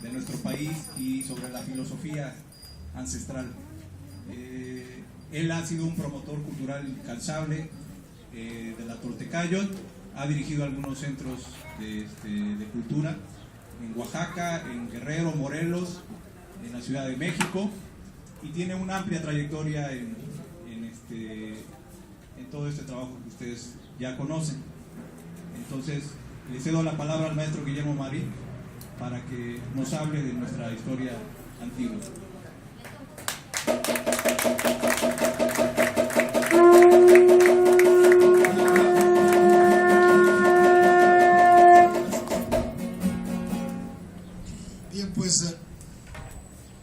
de nuestro país y sobre la filosofía ancestral. Él ha sido un promotor cultural incansable de la Toltecayotl, ha dirigido algunos centros de cultura en Oaxaca, en Guerrero, Morelos, en la Ciudad de México, y tiene una amplia trayectoria en todo este trabajo que ustedes ya conocen. Entonces, le cedo la palabra al maestro Guillermo Marín para que nos hable de nuestra historia antigua. Bien, pues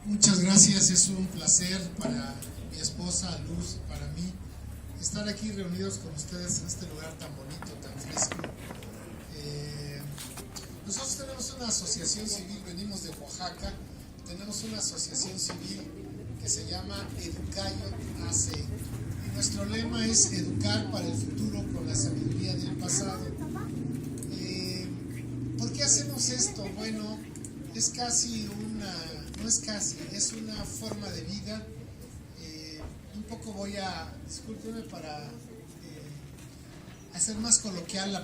muchas gracias. Es un placer para mi esposa Luz, para mí, estar aquí reunidos con ustedes en este lugar tan bonito, tan fresco. Nosotros tenemos una asociación civil, venimos de Oaxaca, tenemos una asociación civil que se llama Educayotl AC, y nuestro lema es educar para el futuro con la sabiduría del pasado. ¿Por qué hacemos esto? Bueno, es una forma de vida. Un poco discúlpeme, para hacer más coloquial la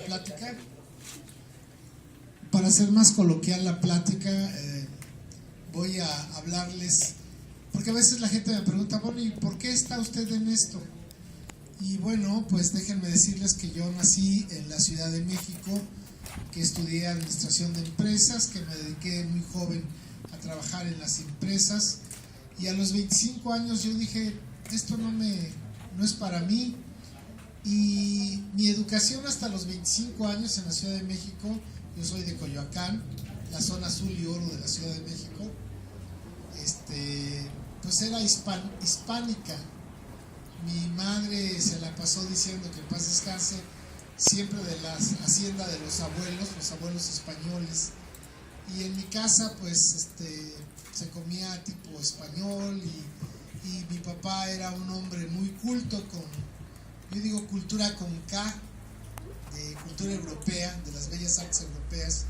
plática. Voy a hablarles, porque a veces la gente me pregunta, bueno, ¿y por qué está usted en esto? Y bueno, pues déjenme decirles que yo nací en la Ciudad de México, que estudié administración de empresas, que me dediqué muy joven a trabajar en las empresas, y a los 25 años yo dije, esto no es para mí. Y mi educación hasta los 25 años en la Ciudad de México, yo soy de Coyoacán, la zona azul y oro de la Ciudad de México, pues era hispánica. Mi madre se la pasó diciendo que en paz descanse, siempre de la hacienda de los abuelos españoles, y en mi casa pues se comía tipo español, y mi papá era un hombre muy culto, yo digo cultura con K, de cultura europea, de las bellas artes europeas,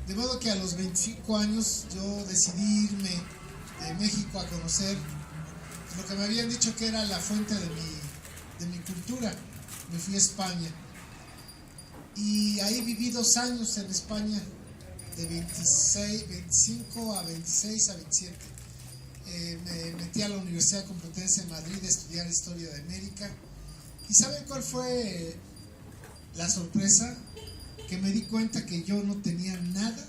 de modo que a los 25 años yo decidí irme de México a conocer lo que me habían dicho que era la fuente de mi cultura. Me fui a España y ahí viví 2 años en España, de 25 a 26 a 27. Me metí a la Universidad Complutense de Madrid a estudiar Historia de América. ¿Y saben cuál fue la sorpresa? Que me di cuenta que yo no tenía nada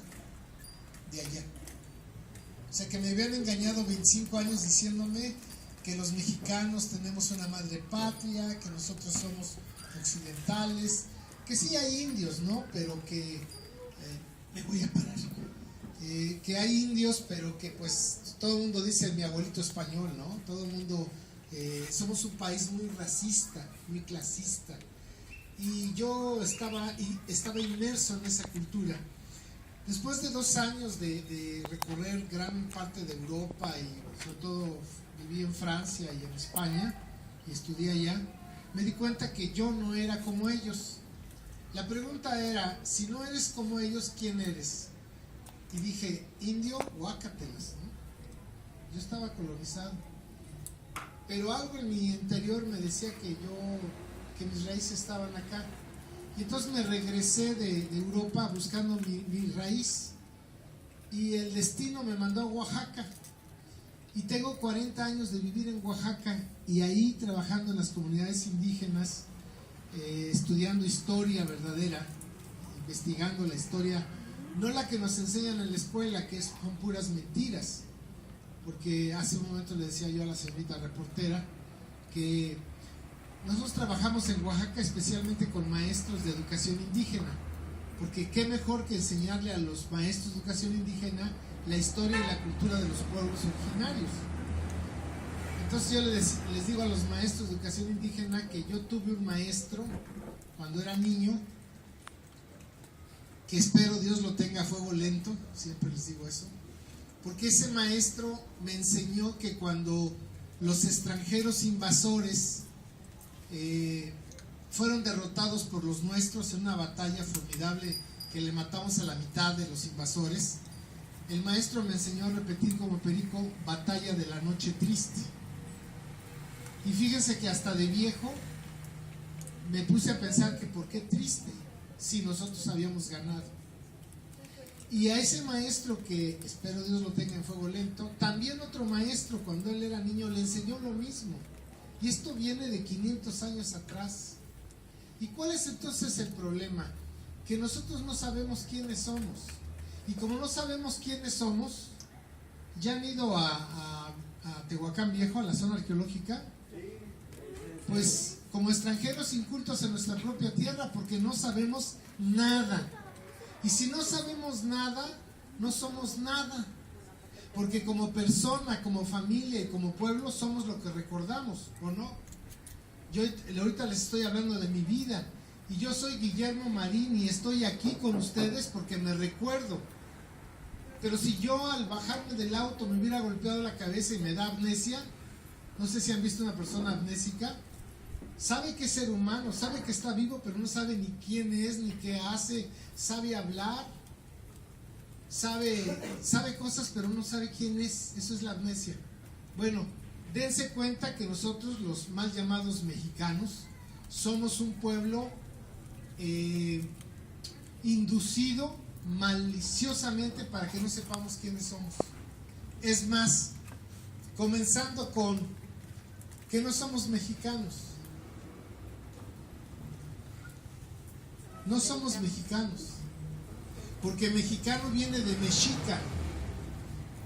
de allá. O sea, que me habían engañado 25 años diciéndome que los mexicanos tenemos una madre patria, que nosotros somos occidentales, que sí hay indios, ¿no? Pero que me voy a parar. Que hay indios, pero que pues todo el mundo dice mi abuelito español, ¿no? Todo el mundo, somos un país muy racista, muy clasista. Y yo estaba inmerso en esa cultura. Después de 2 años de recorrer gran parte de Europa, y sobre todo viví en Francia y en España y estudié allá, me di cuenta que yo no era como ellos. La pregunta era, si no eres como ellos, ¿quién eres? Y dije, indio, guácatelas, ¿no? Yo estaba colonizado, pero algo en mi interior me decía que mis raíces estaban acá. Y entonces me regresé de Europa buscando mi raíz, y el destino me mandó a Oaxaca, y tengo 40 años de vivir en Oaxaca, y ahí trabajando en las comunidades indígenas, estudiando historia verdadera, investigando la historia, no la que nos enseñan en la escuela, que son puras mentiras, porque hace un momento le decía yo a la señorita reportera que nosotros trabajamos en Oaxaca especialmente con maestros de educación indígena, porque qué mejor que enseñarle a los maestros de educación indígena la historia y la cultura de los pueblos originarios. Entonces yo les digo a los maestros de educación indígena que yo tuve un maestro cuando era niño, que espero Dios lo tenga a fuego lento, siempre les digo eso, porque ese maestro me enseñó que cuando los extranjeros invasores fueron derrotados por los nuestros en una batalla formidable que le matamos a la mitad de los invasores, el maestro me enseñó a repetir como perico: batalla de la noche triste. Y fíjense que hasta de viejo me puse a pensar que por qué triste si nosotros habíamos ganado. Y a ese maestro, que espero Dios lo tenga en fuego lento, también otro maestro cuando él era niño le enseñó lo mismo. Y esto viene de 500 años atrás. ¿Y cuál es entonces el problema? Que nosotros no sabemos quiénes somos. Y como no sabemos quiénes somos, ¿ya han ido a Tehuacán Viejo, a la zona arqueológica? Pues como extranjeros incultos en nuestra propia tierra, porque no sabemos nada. Y si no sabemos nada, no somos nada. Porque como persona, como familia y como pueblo somos lo que recordamos, ¿o no? Yo ahorita les estoy hablando de mi vida. Y yo soy Guillermo Marín y estoy aquí con ustedes porque me recuerdo. Pero si yo al bajarme del auto me hubiera golpeado la cabeza y me da amnesia, no sé si han visto una persona amnésica, sabe que es ser humano, sabe que está vivo, pero no sabe ni quién es, ni qué hace, sabe hablar, sabe cosas, pero no sabe quién es. Eso es la amnesia. Bueno, dense cuenta que nosotros, los mal llamados mexicanos, somos un pueblo inducido maliciosamente para que no sepamos quiénes somos. Es más, comenzando con que no somos mexicanos. No somos mexicanos, porque mexicano viene de mexica.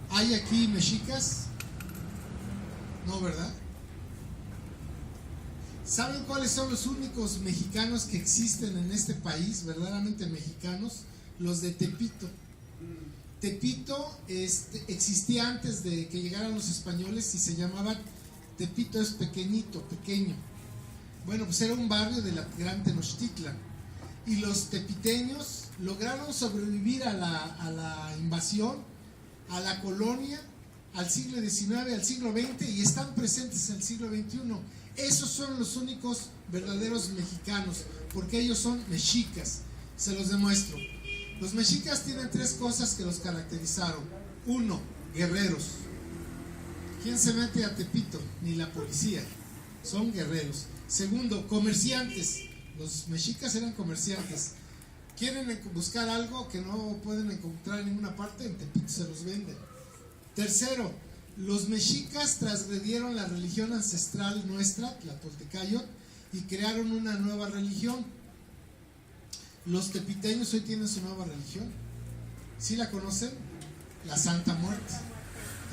¿Hay aquí mexicas? No, ¿verdad? ¿Saben cuáles son los únicos mexicanos que existen en este país, verdaderamente mexicanos? Los de Tepito. Tepito existía antes de que llegaran los españoles y se llamaba Tepito, es pequeñito, pequeño. Bueno, pues era un barrio de la gran Tenochtitlan. Y los tepiteños lograron sobrevivir a la invasión, a la colonia, al siglo XIX, al siglo XX, y están presentes en el siglo XXI. Esos son los únicos verdaderos mexicanos, porque ellos son mexicas. Se los demuestro. Los mexicas tienen tres cosas que los caracterizaron. Uno, guerreros. ¿Quién se mete a Tepito? Ni la policía. Son guerreros. Segundo, comerciantes. Los mexicas eran comerciantes. Quieren buscar algo que no pueden encontrar en ninguna parte, en Tepito se los venden. Tercero, los mexicas transgredieron la religión ancestral nuestra, la Toltecayot, y crearon una nueva religión. Los tepiteños hoy tienen su nueva religión. ¿Sí la conocen? La Santa Muerte.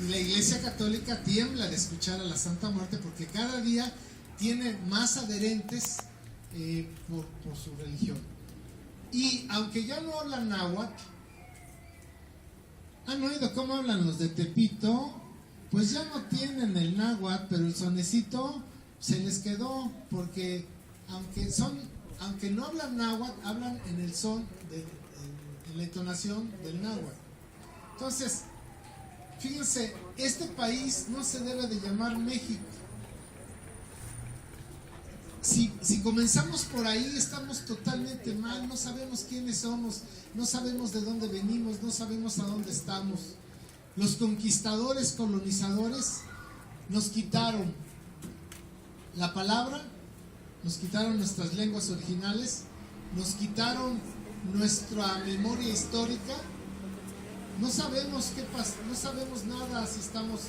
Y la Iglesia Católica tiembla de escuchar a la Santa Muerte porque cada día tiene más adherentes por su religión. Y aunque ya no hablan náhuatl, ¿han oído cómo hablan los de Tepito? Pues ya no tienen el náhuatl, pero el sonecito se les quedó, porque aunque no hablan náhuatl, hablan en el son, en la entonación del náhuatl. Entonces, fíjense, este país no se debe de llamar México. Si comenzamos por ahí, estamos totalmente mal. No sabemos quiénes somos, no sabemos de dónde venimos, no sabemos a dónde estamos. Los conquistadores, colonizadores, nos quitaron la palabra, nos quitaron nuestras lenguas originales, nos quitaron nuestra memoria histórica. No sabemos qué pasa, no sabemos nada si estamos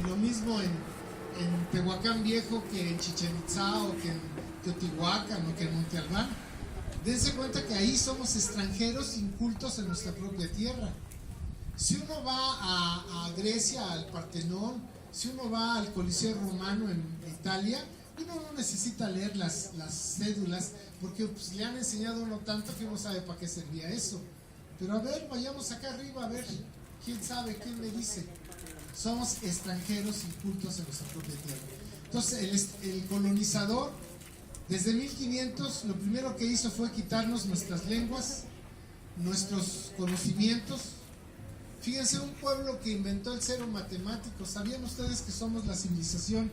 lo mismo en Tehuacán Viejo que en Chichén Itzá o que en Teotihuacán o que en Monte Albán. Dense cuenta que ahí somos extranjeros incultos en nuestra propia tierra. Si uno va a Grecia, al Partenón, si uno va al Coliseo Romano en Italia, uno no necesita leer las cédulas porque pues, le han enseñado a uno tanto que uno sabe para qué servía eso. Pero a ver, vayamos acá arriba a ver, quién sabe, quién me dice. Somos extranjeros incultos en nuestra propia tierra. Entonces el colonizador desde 1500 lo primero que hizo fue quitarnos nuestras lenguas, nuestros conocimientos. Fíjense, un pueblo que inventó el cero matemático. ¿Sabían ustedes que somos la civilización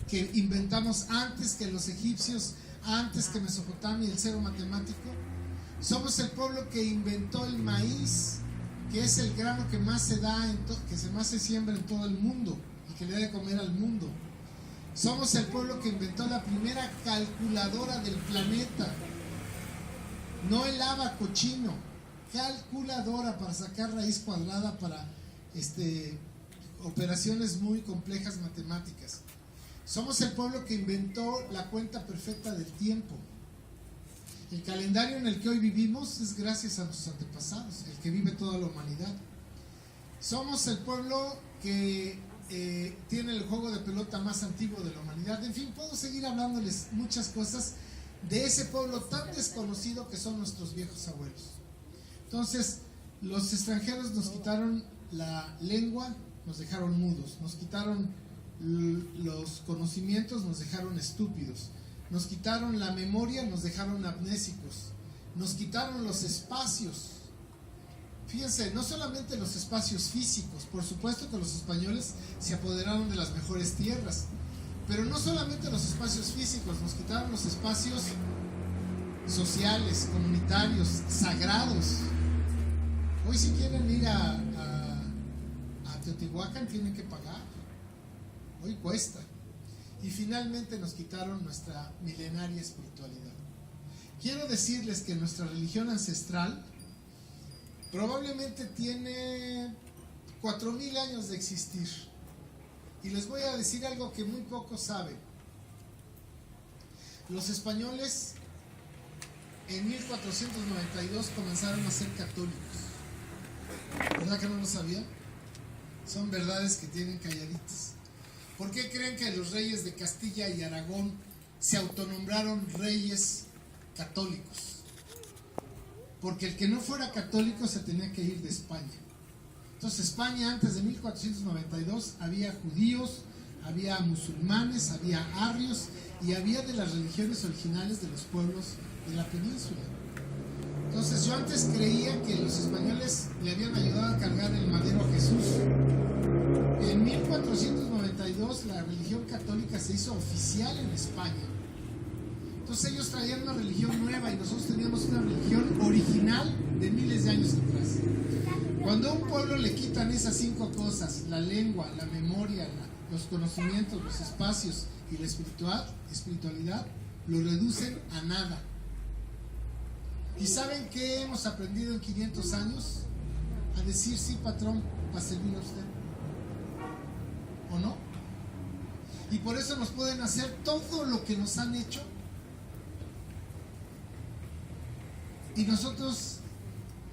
que inventamos antes que los egipcios, antes que Mesopotamia, el cero matemático? Somos el pueblo que inventó el maíz que es el grano que más se da, más se siembra en todo el mundo y que le da de comer al mundo. Somos el pueblo que inventó la primera calculadora del planeta, no el ábaco chino, calculadora para sacar raíz cuadrada para operaciones muy complejas matemáticas. Somos el pueblo que inventó la cuenta perfecta del tiempo. El calendario en el que hoy vivimos es gracias a nuestros antepasados, el que vive toda la humanidad. Somos el pueblo que tiene el juego de pelota más antiguo de la humanidad. En fin, puedo seguir hablándoles muchas cosas de ese pueblo tan desconocido que son nuestros viejos abuelos. Entonces, los extranjeros nos quitaron la lengua, nos dejaron mudos, nos quitaron los conocimientos, nos dejaron estúpidos, nos quitaron la memoria, nos dejaron amnésicos, nos quitaron los espacios. Fíjense, no solamente los espacios físicos, por supuesto que los españoles se apoderaron de las mejores tierras, pero no solamente los espacios físicos, nos quitaron los espacios sociales, comunitarios, sagrados. Hoy si quieren ir a Teotihuacán tienen que pagar, hoy cuesta. Y finalmente nos quitaron nuestra milenaria espiritualidad. Quiero decirles que nuestra religión ancestral probablemente tiene 4000 años de existir. Y les voy a decir algo que muy pocos saben. Los españoles en 1492 comenzaron a ser católicos. ¿Verdad que no lo sabían? Son verdades que tienen calladitas. ¿Por qué creen que los reyes de Castilla y Aragón se autonombraron reyes católicos? Porque el que no fuera católico se tenía que ir de España. Entonces España antes de 1492 había judíos, había musulmanes, había arrios y había de las religiones originales de los pueblos de la península. Entonces yo antes creía que los españoles le habían ayudado a cargar el madero a Jesús. En 1492 la religión católica se hizo oficial en España. Entonces ellos traían una religión nueva y nosotros teníamos una religión original de miles de años atrás. Cuando a un pueblo le quitan esas 5 cosas, la lengua, la memoria, los conocimientos, los espacios y la espiritualidad, lo reducen a nada. ¿Y saben qué hemos aprendido en 500 años? A decir sí, patrón, para servir a usted. ¿O no? Y por eso nos pueden hacer todo lo que nos han hecho. Y nosotros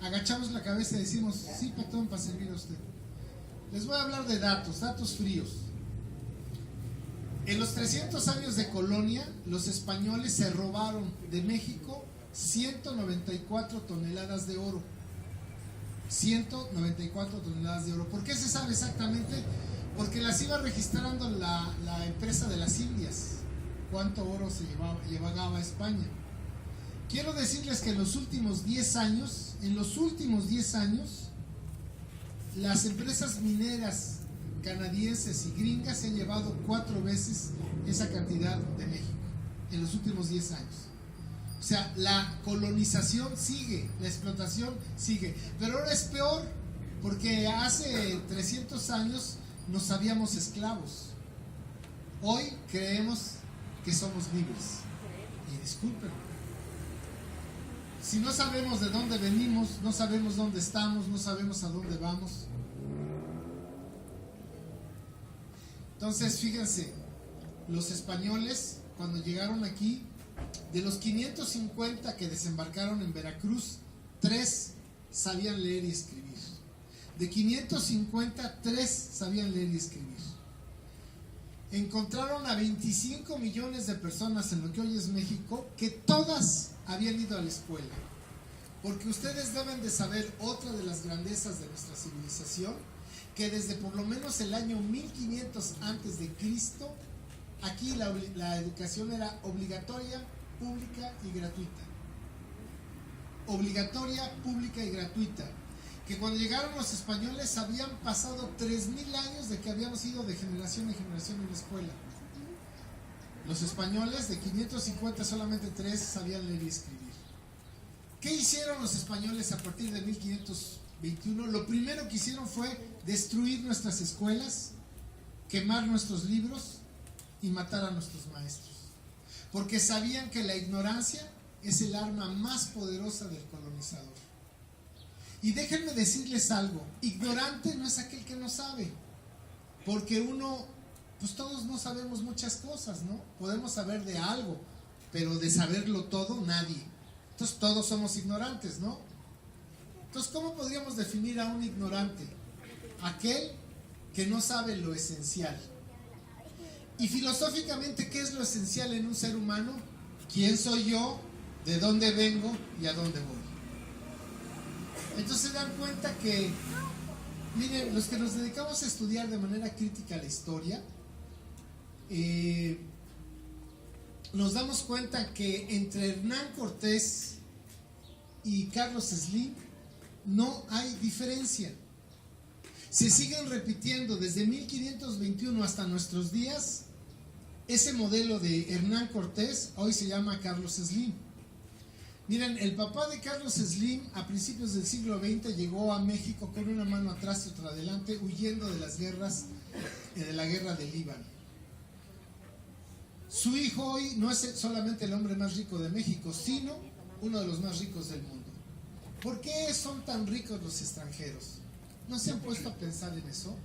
agachamos la cabeza y decimos, sí, patrón, para servir a usted. Les voy a hablar de datos fríos. En los 300 años de colonia, los españoles se robaron de México 194 toneladas de oro. 194 toneladas de oro. ¿Por qué se sabe exactamente? Porque las iba registrando la empresa de las Indias. ¿Cuánto oro se llevaba a España? Quiero decirles que en los últimos 10 años, las empresas mineras canadienses y gringas se han llevado 4 veces esa cantidad de México en los últimos 10 años. O sea, la colonización sigue, la explotación sigue, pero ahora es peor porque hace 300 años nos sabíamos esclavos. Hoy creemos que somos libres. Y disculpen, si no sabemos de dónde venimos, no sabemos dónde estamos, no sabemos a dónde vamos. Entonces, fíjense, los españoles cuando llegaron aquí, de los 550 que desembarcaron en Veracruz, 3 sabían leer y escribir. De 550, 3 sabían leer y escribir. Encontraron a 25 millones de personas en lo que hoy es México, que todas habían ido a la escuela. Porque ustedes deben de saber otra de las grandezas de nuestra civilización, que desde por lo menos el año 1500 antes de Cristo, aquí la educación era obligatoria, pública y gratuita. Obligatoria, pública y gratuita. Que cuando llegaron los españoles habían pasado 3000 años de que habíamos ido de generación en generación en la escuela. Los españoles de 550 solamente 3 sabían leer y escribir. ¿Qué hicieron los españoles a partir de 1500 XXI, lo primero que hicieron fue destruir nuestras escuelas, quemar nuestros libros y matar a nuestros maestros, porque sabían que la ignorancia es el arma más poderosa del colonizador. Y déjenme decirles algo, ignorante no es aquel que no sabe, porque pues todos no sabemos muchas cosas, ¿no? Podemos saber de algo, pero de saberlo todo, nadie. Entonces todos somos ignorantes, ¿no? Entonces, ¿cómo podríamos definir a un ignorante? Aquel que no sabe lo esencial. Y filosóficamente, ¿qué es lo esencial en un ser humano? ¿Quién soy yo? ¿De dónde vengo? ¿Y a dónde voy? Entonces se dan cuenta que, miren, los que nos dedicamos a estudiar de manera crítica la historia, nos damos cuenta que entre Hernán Cortés y Carlos Slim no hay diferencia. Se siguen repitiendo desde 1521 hasta nuestros días. Ese modelo de Hernán Cortés hoy se llama Carlos Slim. Miren, el papá de Carlos Slim a principios del siglo XX llegó a México con una mano atrás y otra adelante, huyendo de las guerras, de la guerra del Líbano. Su hijo hoy no es solamente el hombre más rico de México, sino uno de los más ricos del mundo. ¿Por qué son tan ricos los extranjeros? ¿No se han puesto a pensar en eso?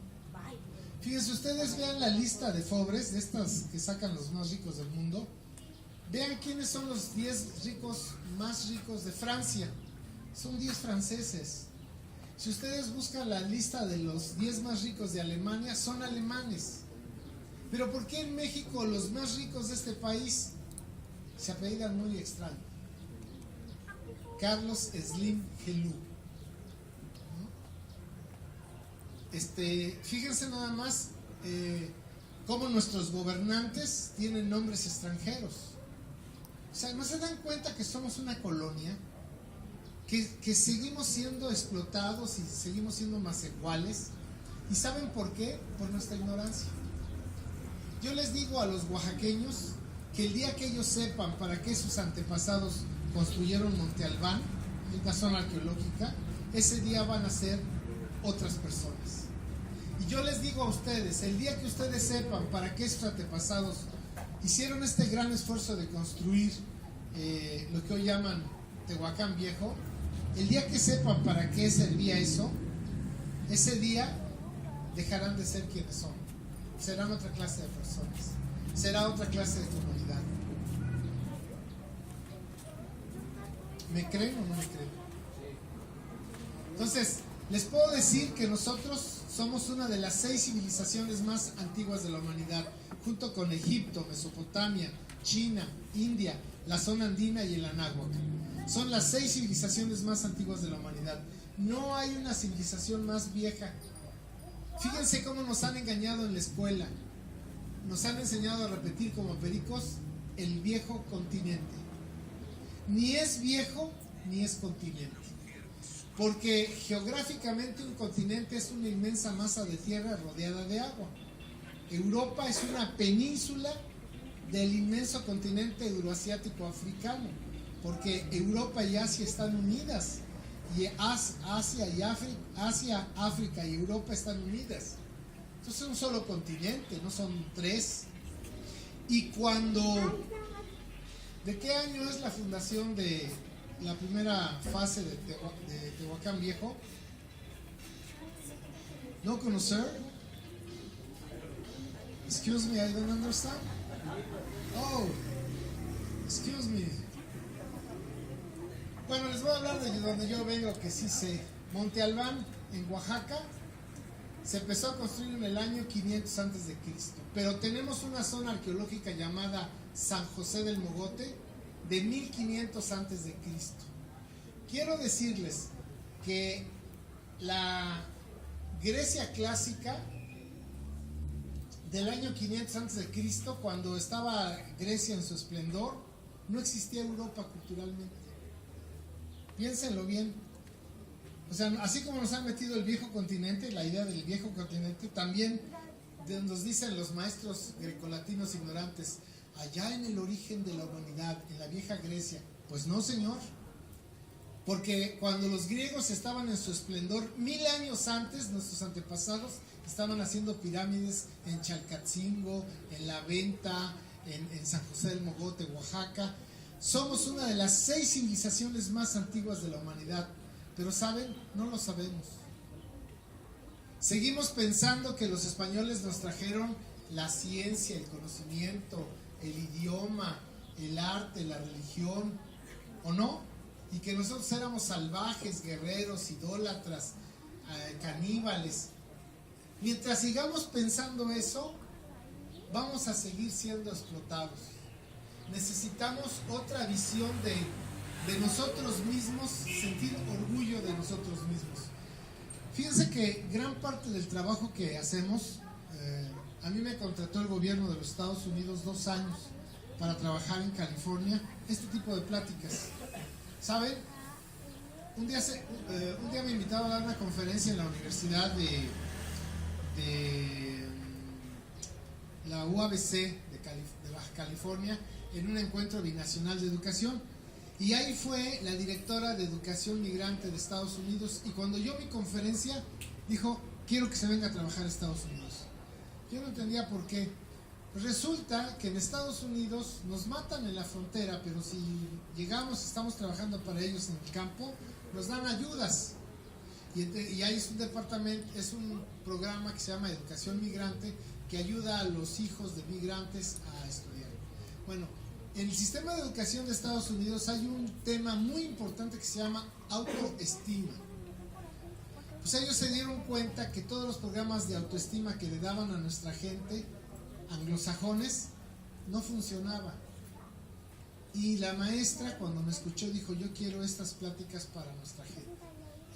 Fíjense, ustedes vean la lista de Forbes, de estas que sacan los más ricos del mundo. Vean quiénes son los 10 ricos más ricos de Francia. Son 10 franceses. Si ustedes buscan la lista de los 10 más ricos de Alemania, son alemanes. Pero ¿por qué en México los más ricos de este país se apellidan muy extraño? Carlos Slim Helú. Fíjense nada más cómo nuestros gobernantes tienen nombres extranjeros. O sea, ¿no se dan cuenta que somos una colonia? Que seguimos siendo explotados y seguimos siendo más iguales. ¿Y saben por qué? Por nuestra ignorancia. Yo les digo a los oaxaqueños que el día que ellos sepan para qué sus antepasados construyeron Monte Albán, una zona arqueológica, ese día van a ser otras personas. Y yo les digo a ustedes, el día que ustedes sepan para qué sus antepasados hicieron este gran esfuerzo de construir lo que hoy llaman Tehuacán Viejo, el día que sepan para qué servía eso, ese día dejarán de ser quienes son. Serán otra clase de personas, será otra clase de comunidad. ¿Me creen o no me creen? Entonces, les puedo decir que nosotros somos una de las 6 civilizaciones más antiguas de la humanidad, junto con Egipto, Mesopotamia, China, India, la zona andina y el Anáhuac. Son las 6 civilizaciones más antiguas de la humanidad. No hay una civilización más vieja. Fíjense cómo nos han engañado en la escuela. Nos han enseñado a repetir como pericos el viejo continente. Ni es viejo ni es continente. Porque geográficamente un continente es una inmensa masa de tierra rodeada de agua. Europa es una península del inmenso continente euroasiático africano, porque Europa y Asia están unidas, y Asia, África y Europa están unidas. Entonces es un solo continente, no son 3. Y ¿de qué año es la fundación de la primera fase de Tehuacán Viejo? ¿No conocer? Excuse me, I don't understand. Oh, excuse me. Bueno, les voy a hablar de donde yo vengo, que sí sé. Monte Albán, en Oaxaca, se empezó a construir en el año 500 antes de Cristo. Pero tenemos una zona arqueológica llamada San José del Mogote de 1500 antes de Cristo. Quiero decirles que la Grecia clásica del año 500 antes de Cristo, cuando estaba Grecia en su esplendor, no existía Europa culturalmente. Piénsenlo bien. O sea, así como nos han metido el viejo continente, la idea del viejo continente, también nos dicen los maestros grecolatinos ignorantes, allá en el origen de la humanidad, en la vieja Grecia. Pues no, señor. Porque cuando los griegos estaban en su esplendor, 1000 años antes, nuestros antepasados estaban haciendo pirámides en Chalcatzingo, en La Venta, en San José del Mogote, Oaxaca. Somos una de las 6 civilizaciones más antiguas de la humanidad. Pero ¿saben? No lo sabemos. Seguimos pensando que los españoles nos trajeron la ciencia, el conocimiento, el idioma, el arte, la religión, ¿o no? Y que nosotros éramos salvajes, guerreros, idólatras, caníbales. Mientras sigamos pensando eso, vamos a seguir siendo explotados. Necesitamos otra visión de nosotros mismos, sentir orgullo de nosotros mismos. Fíjense que gran parte del trabajo que hacemos, a mí me contrató el gobierno de los Estados Unidos 2 años para trabajar en California, este tipo de pláticas. ¿Saben? Un día me invitaron a dar una conferencia en la Universidad de la UABC de Baja California, en un encuentro binacional de educación. Y ahí fue la directora de Educación Migrante de Estados Unidos, y cuando oyó mi conferencia, dijo: quiero que se venga a trabajar a Estados Unidos. Yo no entendía por qué. Pues resulta que en Estados Unidos nos matan en la frontera, pero si llegamos, estamos trabajando para ellos en el campo, nos dan ayudas. Y ahí es un departamento, es un programa que se llama Educación Migrante, que ayuda a los hijos de migrantes a estudiar. Bueno, en el sistema de educación de Estados Unidos hay un tema muy importante que se llama autoestima. Pues ellos se dieron cuenta que todos los programas de autoestima que le daban a nuestra gente, anglosajones, no funcionaba. Y la maestra, cuando me escuchó, dijo: yo quiero estas pláticas para nuestra gente.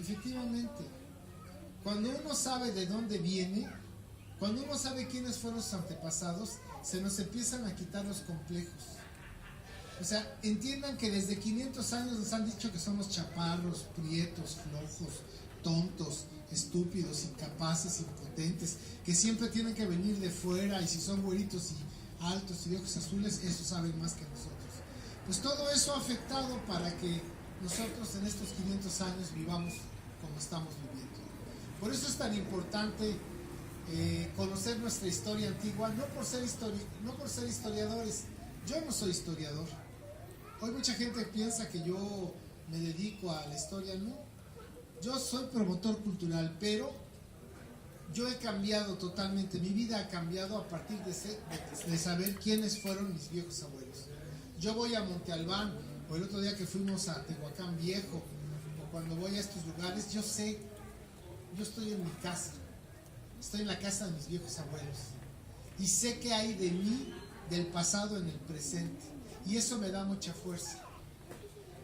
Efectivamente, cuando uno sabe de dónde viene, cuando uno sabe quiénes fueron sus antepasados, se nos empiezan a quitar los complejos. O sea, entiendan que desde 500 años nos han dicho que somos chaparros, prietos, flojos, tontos, estúpidos, incapaces, impotentes, que siempre tienen que venir de fuera, y si son güeritos y altos y de ojos azules, eso saben más que nosotros. Pues todo eso ha afectado para que nosotros en estos 500 años vivamos como estamos viviendo. Por eso es tan importante conocer nuestra historia antigua, no por ser historiadores. Yo no soy historiador. Hoy mucha gente piensa que yo me dedico a la historia. No, yo soy promotor cultural, pero yo he cambiado totalmente. Mi vida ha cambiado a partir de saber quiénes fueron mis viejos abuelos. Yo voy a Monte Albán, o el otro día que fuimos a Tehuacán Viejo, o cuando voy a estos lugares, yo sé, yo estoy en mi casa, estoy en la casa de mis viejos abuelos, y sé qué hay de mí, del pasado en el presente, y eso me da mucha fuerza.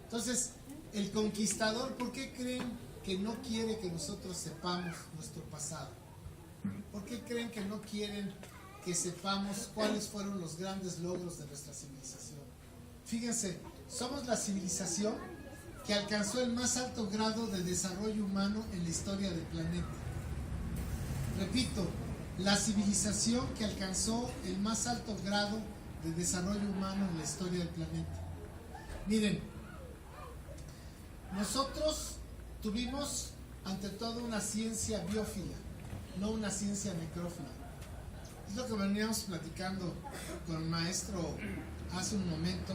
Entonces, el conquistador, ¿por qué creen que no quiere que nosotros sepamos nuestro pasado? ¿Por qué creen que no quieren que sepamos cuáles fueron los grandes logros de nuestra civilización? Fíjense, somos la civilización que alcanzó el más alto grado de desarrollo humano en la historia del planeta. Repito, la civilización que alcanzó el más alto grado de desarrollo humano en la historia del planeta. Miren, nosotros tuvimos ante todo una ciencia biófila, no una ciencia necrófila. Es lo que veníamos platicando con el maestro hace un momento,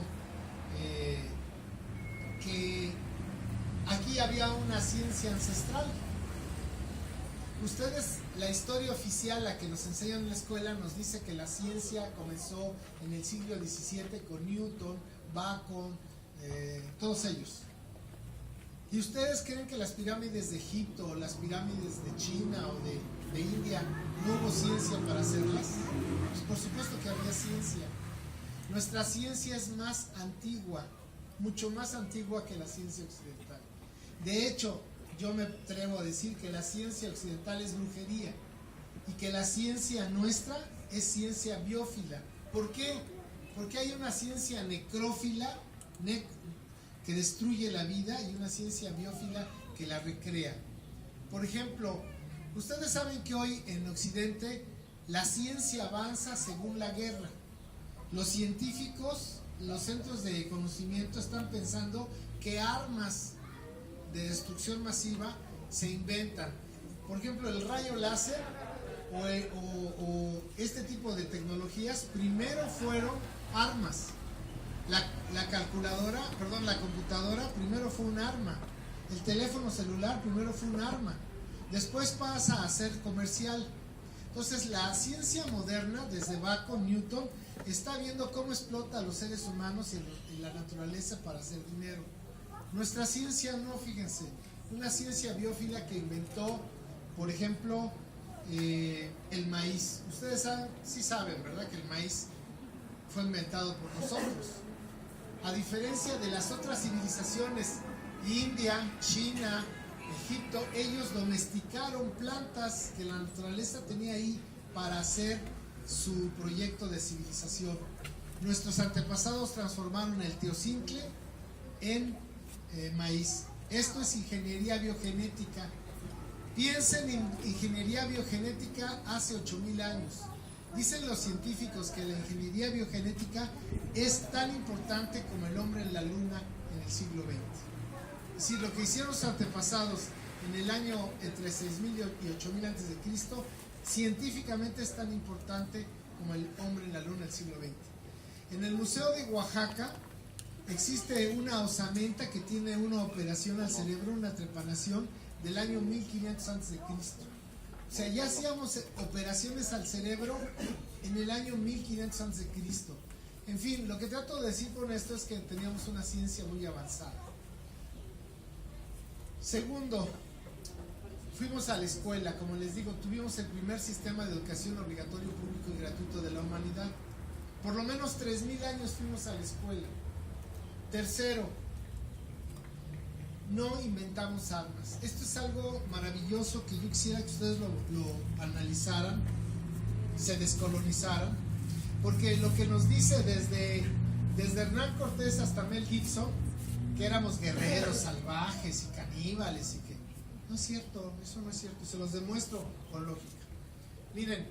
que aquí había una ciencia ancestral. Ustedes, la historia oficial, la que nos enseñan en la escuela, nos dice que la ciencia comenzó en el siglo XVII con Newton, Bacon, todos ellos. ¿Y ustedes creen que las pirámides de Egipto, o las pirámides de China o de India, no hubo ciencia para hacerlas? Pues por supuesto que había ciencia. Nuestra ciencia es más antigua, mucho más antigua que la ciencia occidental. De hecho, yo me atrevo a decir que la ciencia occidental es brujería, y que la ciencia nuestra es ciencia biófila. ¿Por qué? Porque hay una ciencia necrófila, que destruye la vida, y una ciencia biófila que la recrea. Por ejemplo, ustedes saben que hoy en Occidente la ciencia avanza según la guerra. Los científicos, los centros de conocimiento están pensando qué armas de destrucción masiva se inventan. Por ejemplo, el rayo láser o este tipo de tecnologías primero fueron armas. La computadora primero fue un arma. El teléfono celular primero fue un arma. Después pasa a ser comercial. Entonces la ciencia moderna, desde Bacon, Newton, está viendo cómo explota a los seres humanos y la naturaleza para hacer dinero. Nuestra ciencia no, fíjense, una ciencia biófila que inventó, por ejemplo, el maíz. Ustedes sí saben, ¿verdad?, que el maíz fue inventado por nosotros. A diferencia de las otras civilizaciones, India, China, Egipto, ellos domesticaron plantas que la naturaleza tenía ahí para hacer su proyecto de civilización. Nuestros antepasados transformaron el teocincle en maíz. Esto es ingeniería biogenética. Piensen en ingeniería biogenética hace 8000 años. Dicen los científicos que la ingeniería biogenética es tan importante como el hombre en la luna en el siglo XX. Es decir, lo que hicieron los antepasados en el año entre 6000 y 8000 antes de Cristo, científicamente es tan importante como el hombre en la luna del siglo XX. En el Museo de Oaxaca existe una osamenta que tiene una operación al cerebro, una trepanación del año 1500 antes de Cristo. O sea, ya hacíamos operaciones al cerebro en el año 1500 antes de Cristo. En fin, lo que trato de decir con esto es que teníamos una ciencia muy avanzada. Segundo, fuimos a la escuela. Como les digo, tuvimos el primer sistema de educación obligatorio, público y gratuito de la humanidad. Por lo menos 3000 años fuimos a la escuela. Tercero, no inventamos armas. Esto es algo maravilloso que yo quisiera que ustedes lo analizaran, se descolonizaran, porque lo que nos dice desde Hernán Cortés hasta Mel Gibson, que éramos guerreros salvajes y caníbales y que no es cierto, eso no es cierto, se los demuestro con lógica. Miren,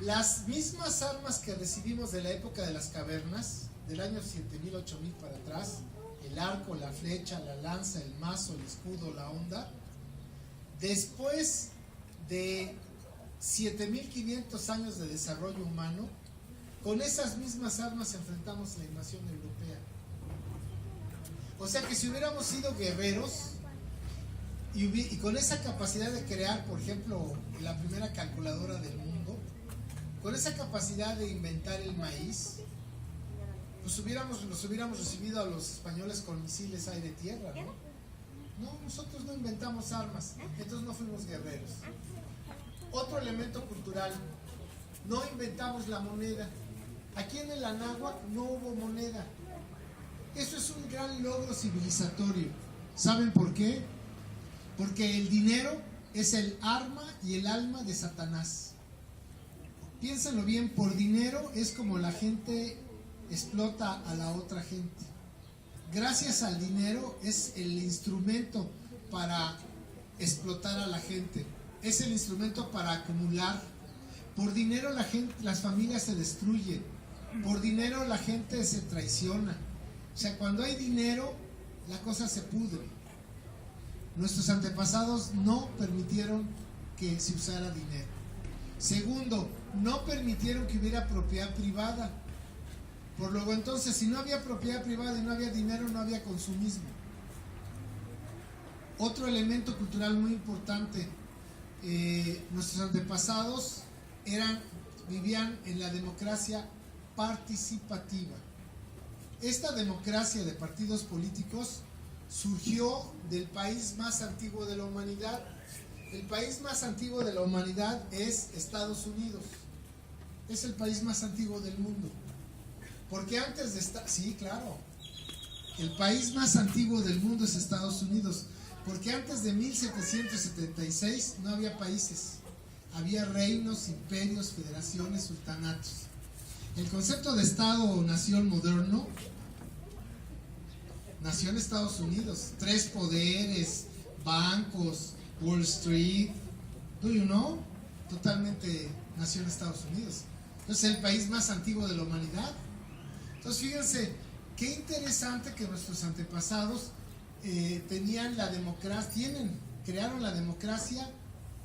las mismas armas que recibimos de la época de las cavernas, del año 7000, 8000 para atrás, el arco, la flecha, la lanza, el mazo, el escudo, la honda, después de 7500 años de desarrollo humano, con esas mismas armas enfrentamos la invasión europea. O sea que si hubiéramos sido guerreros y con esa capacidad de crear, por ejemplo, la primera calculadora del mundo, con esa capacidad de inventar el maíz, pues los hubiéramos recibido a los españoles con misiles aire-tierra, ¿no? No, nosotros no inventamos armas, entonces no fuimos guerreros. Otro elemento cultural, no inventamos la moneda. Aquí en el Anáhuac no hubo moneda. Eso es un gran logro civilizatorio. ¿Saben por qué? Porque el dinero es el arma y el alma de Satanás. Piénsenlo bien, por dinero es como la gente explota a la otra gente. Gracias al dinero es el instrumento para explotar a la gente. Es el instrumento para acumular. Por dinero las familias se destruyen. Por dinero la gente se traiciona. O sea, cuando hay dinero, la cosa se pudre. Nuestros antepasados no permitieron que se usara dinero. Segundo, no permitieron que hubiera propiedad privada. Por luego entonces, si no había propiedad privada y no había dinero, no había consumismo. Otro elemento cultural muy importante, nuestros antepasados vivían en la democracia participativa. Esta democracia de partidos políticos surgió del país más antiguo de la humanidad. El país más antiguo de la humanidad es Estados Unidos. Es el país más antiguo del mundo. Porque antes de estar... Sí, claro. El país más antiguo del mundo es Estados Unidos. Porque antes de 1776 no había países. Había reinos, imperios, federaciones, sultanatos. El concepto de Estado o nación moderno nació en Estados Unidos. 3 poderes, bancos, Wall Street. ¿Do you know? Totalmente nació en Estados Unidos. Es el país más antiguo de la humanidad. Entonces fíjense, qué interesante que nuestros antepasados tenían la democracia, crearon la democracia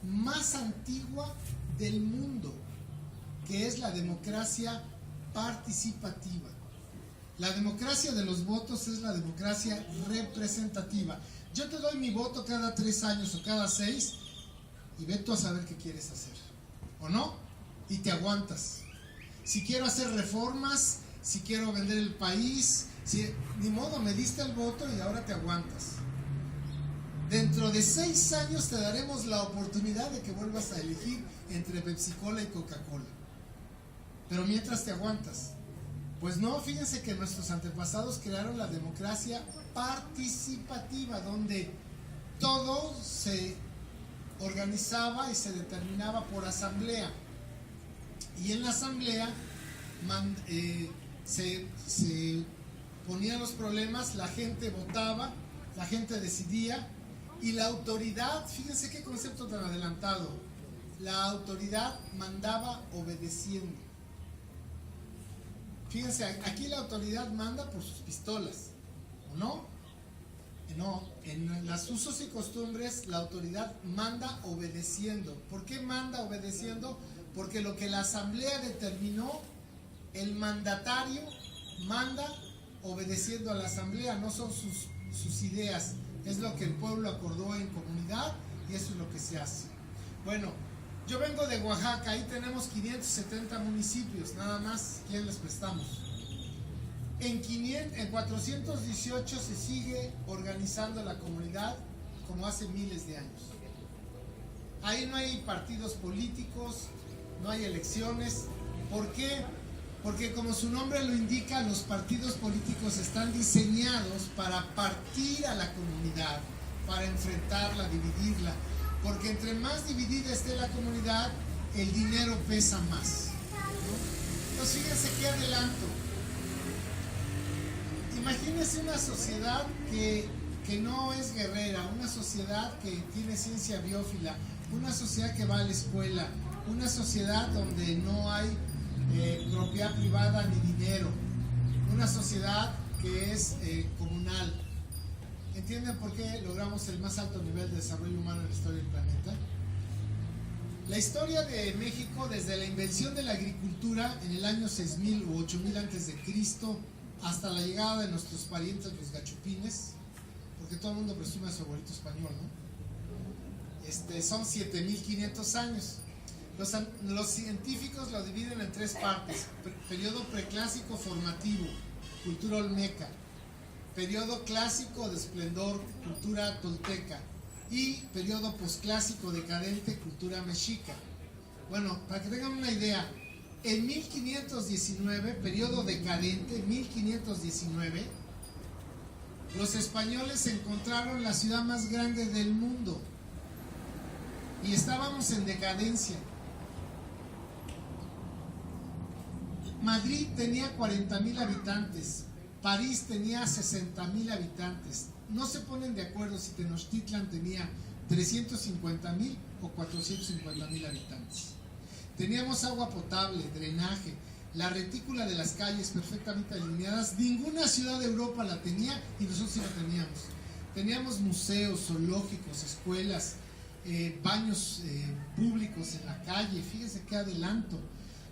más antigua del mundo, que es la democracia participativa. La democracia de los votos es la democracia representativa. Yo te doy mi voto cada 3 años o cada 6 y ve tú a saber qué quieres hacer, ¿o no? Y te aguantas. Si quiero hacer reformas, si quiero vender el país, ni modo, me diste el voto y ahora te aguantas. Dentro de 6 años te daremos la oportunidad de que vuelvas a elegir entre Pepsi-Cola y Coca-Cola. Pero mientras te aguantas. Pues no, fíjense que nuestros antepasados crearon la democracia participativa, donde todo se organizaba y se determinaba por asamblea. Y en la asamblea se ponían los problemas, la gente votaba, la gente decidía, y la autoridad, fíjense qué concepto tan adelantado, la autoridad mandaba obedeciendo. Fíjense, aquí la autoridad manda por sus pistolas, ¿o no? No, en los usos y costumbres la autoridad manda obedeciendo. ¿Por qué manda obedeciendo? Porque lo que la asamblea determinó, el mandatario manda obedeciendo a la asamblea, no son sus ideas, es lo que el pueblo acordó en comunidad y eso es lo que se hace. Bueno, yo vengo de Oaxaca, ahí tenemos 570 municipios, nada más. ¿Quién les prestamos? En 418 se sigue organizando la comunidad como hace miles de años. Ahí no hay partidos políticos, no hay elecciones. ¿Por qué? Porque como su nombre lo indica, los partidos políticos están diseñados para partir a la comunidad, para enfrentarla, dividirla. Porque entre más dividida esté la comunidad, el dinero pesa más, ¿no? Entonces fíjense qué adelanto. Imagínense una sociedad que no es guerrera, una sociedad que tiene ciencia biófila, una sociedad que va a la escuela, una sociedad donde no hay propiedad privada ni dinero, una sociedad que es comunal. ¿Entienden por qué logramos el más alto nivel de desarrollo humano en la historia del planeta? La historia de México, desde la invención de la agricultura en el año 6000 u 8000 antes de Cristo, hasta la llegada de nuestros parientes los gachupines, porque todo el mundo presume a su abuelito español, ¿no? Son 7500 años. Los científicos lo dividen en 3 partes: periodo preclásico formativo, cultura olmeca; periodo clásico de esplendor, cultura tolteca; y periodo posclásico decadente, cultura mexica. Bueno, para que tengan una idea, en 1519, periodo decadente, 1519, los españoles encontraron la ciudad más grande del mundo y estábamos en decadencia. Madrid tenía 40,000 habitantes, París tenía 60,000 habitantes. No se ponen de acuerdo si Tenochtitlan tenía 350,000 o 450,000 habitantes. Teníamos agua potable, drenaje, la retícula de las calles perfectamente alineadas. Ninguna ciudad de Europa la tenía y nosotros sí la teníamos. Teníamos museos, zoológicos, escuelas, baños públicos en la calle. Fíjense qué adelanto.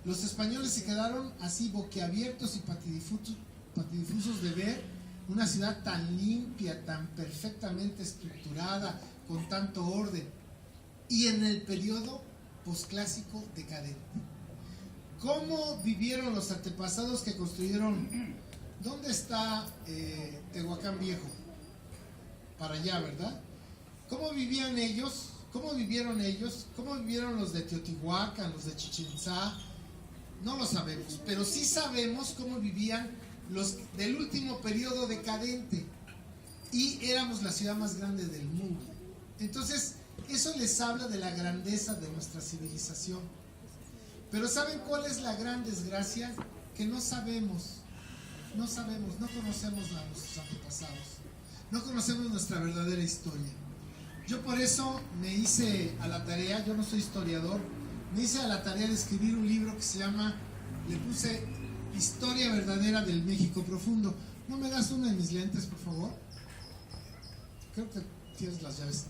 Los españoles se quedaron así boquiabiertos y patidifusos de ver una ciudad tan limpia, tan perfectamente estructurada, con tanto orden. Y en el periodo posclásico decadente. ¿Cómo vivieron los antepasados que construyeron? ¿Dónde está Tehuacán Viejo? Para allá, ¿verdad? ¿Cómo vivían ellos? ¿Cómo vivieron ellos? ¿Cómo vivieron los de Teotihuacán, los de Chichén Itzá? No lo sabemos, pero sí sabemos cómo vivían los del último periodo decadente. Y éramos la ciudad más grande del mundo. Entonces, eso les habla de la grandeza de nuestra civilización. Pero ¿saben cuál es la gran desgracia? Que no sabemos, no conocemos a nuestros antepasados, no conocemos nuestra verdadera historia. Yo por eso me hice a la tarea, yo no soy historiador, me hice a la tarea de escribir un libro que se llama, le puse Historia verdadera del México profundo. ¿No me das uno de mis lentes, por favor? creo que tienes las llaves.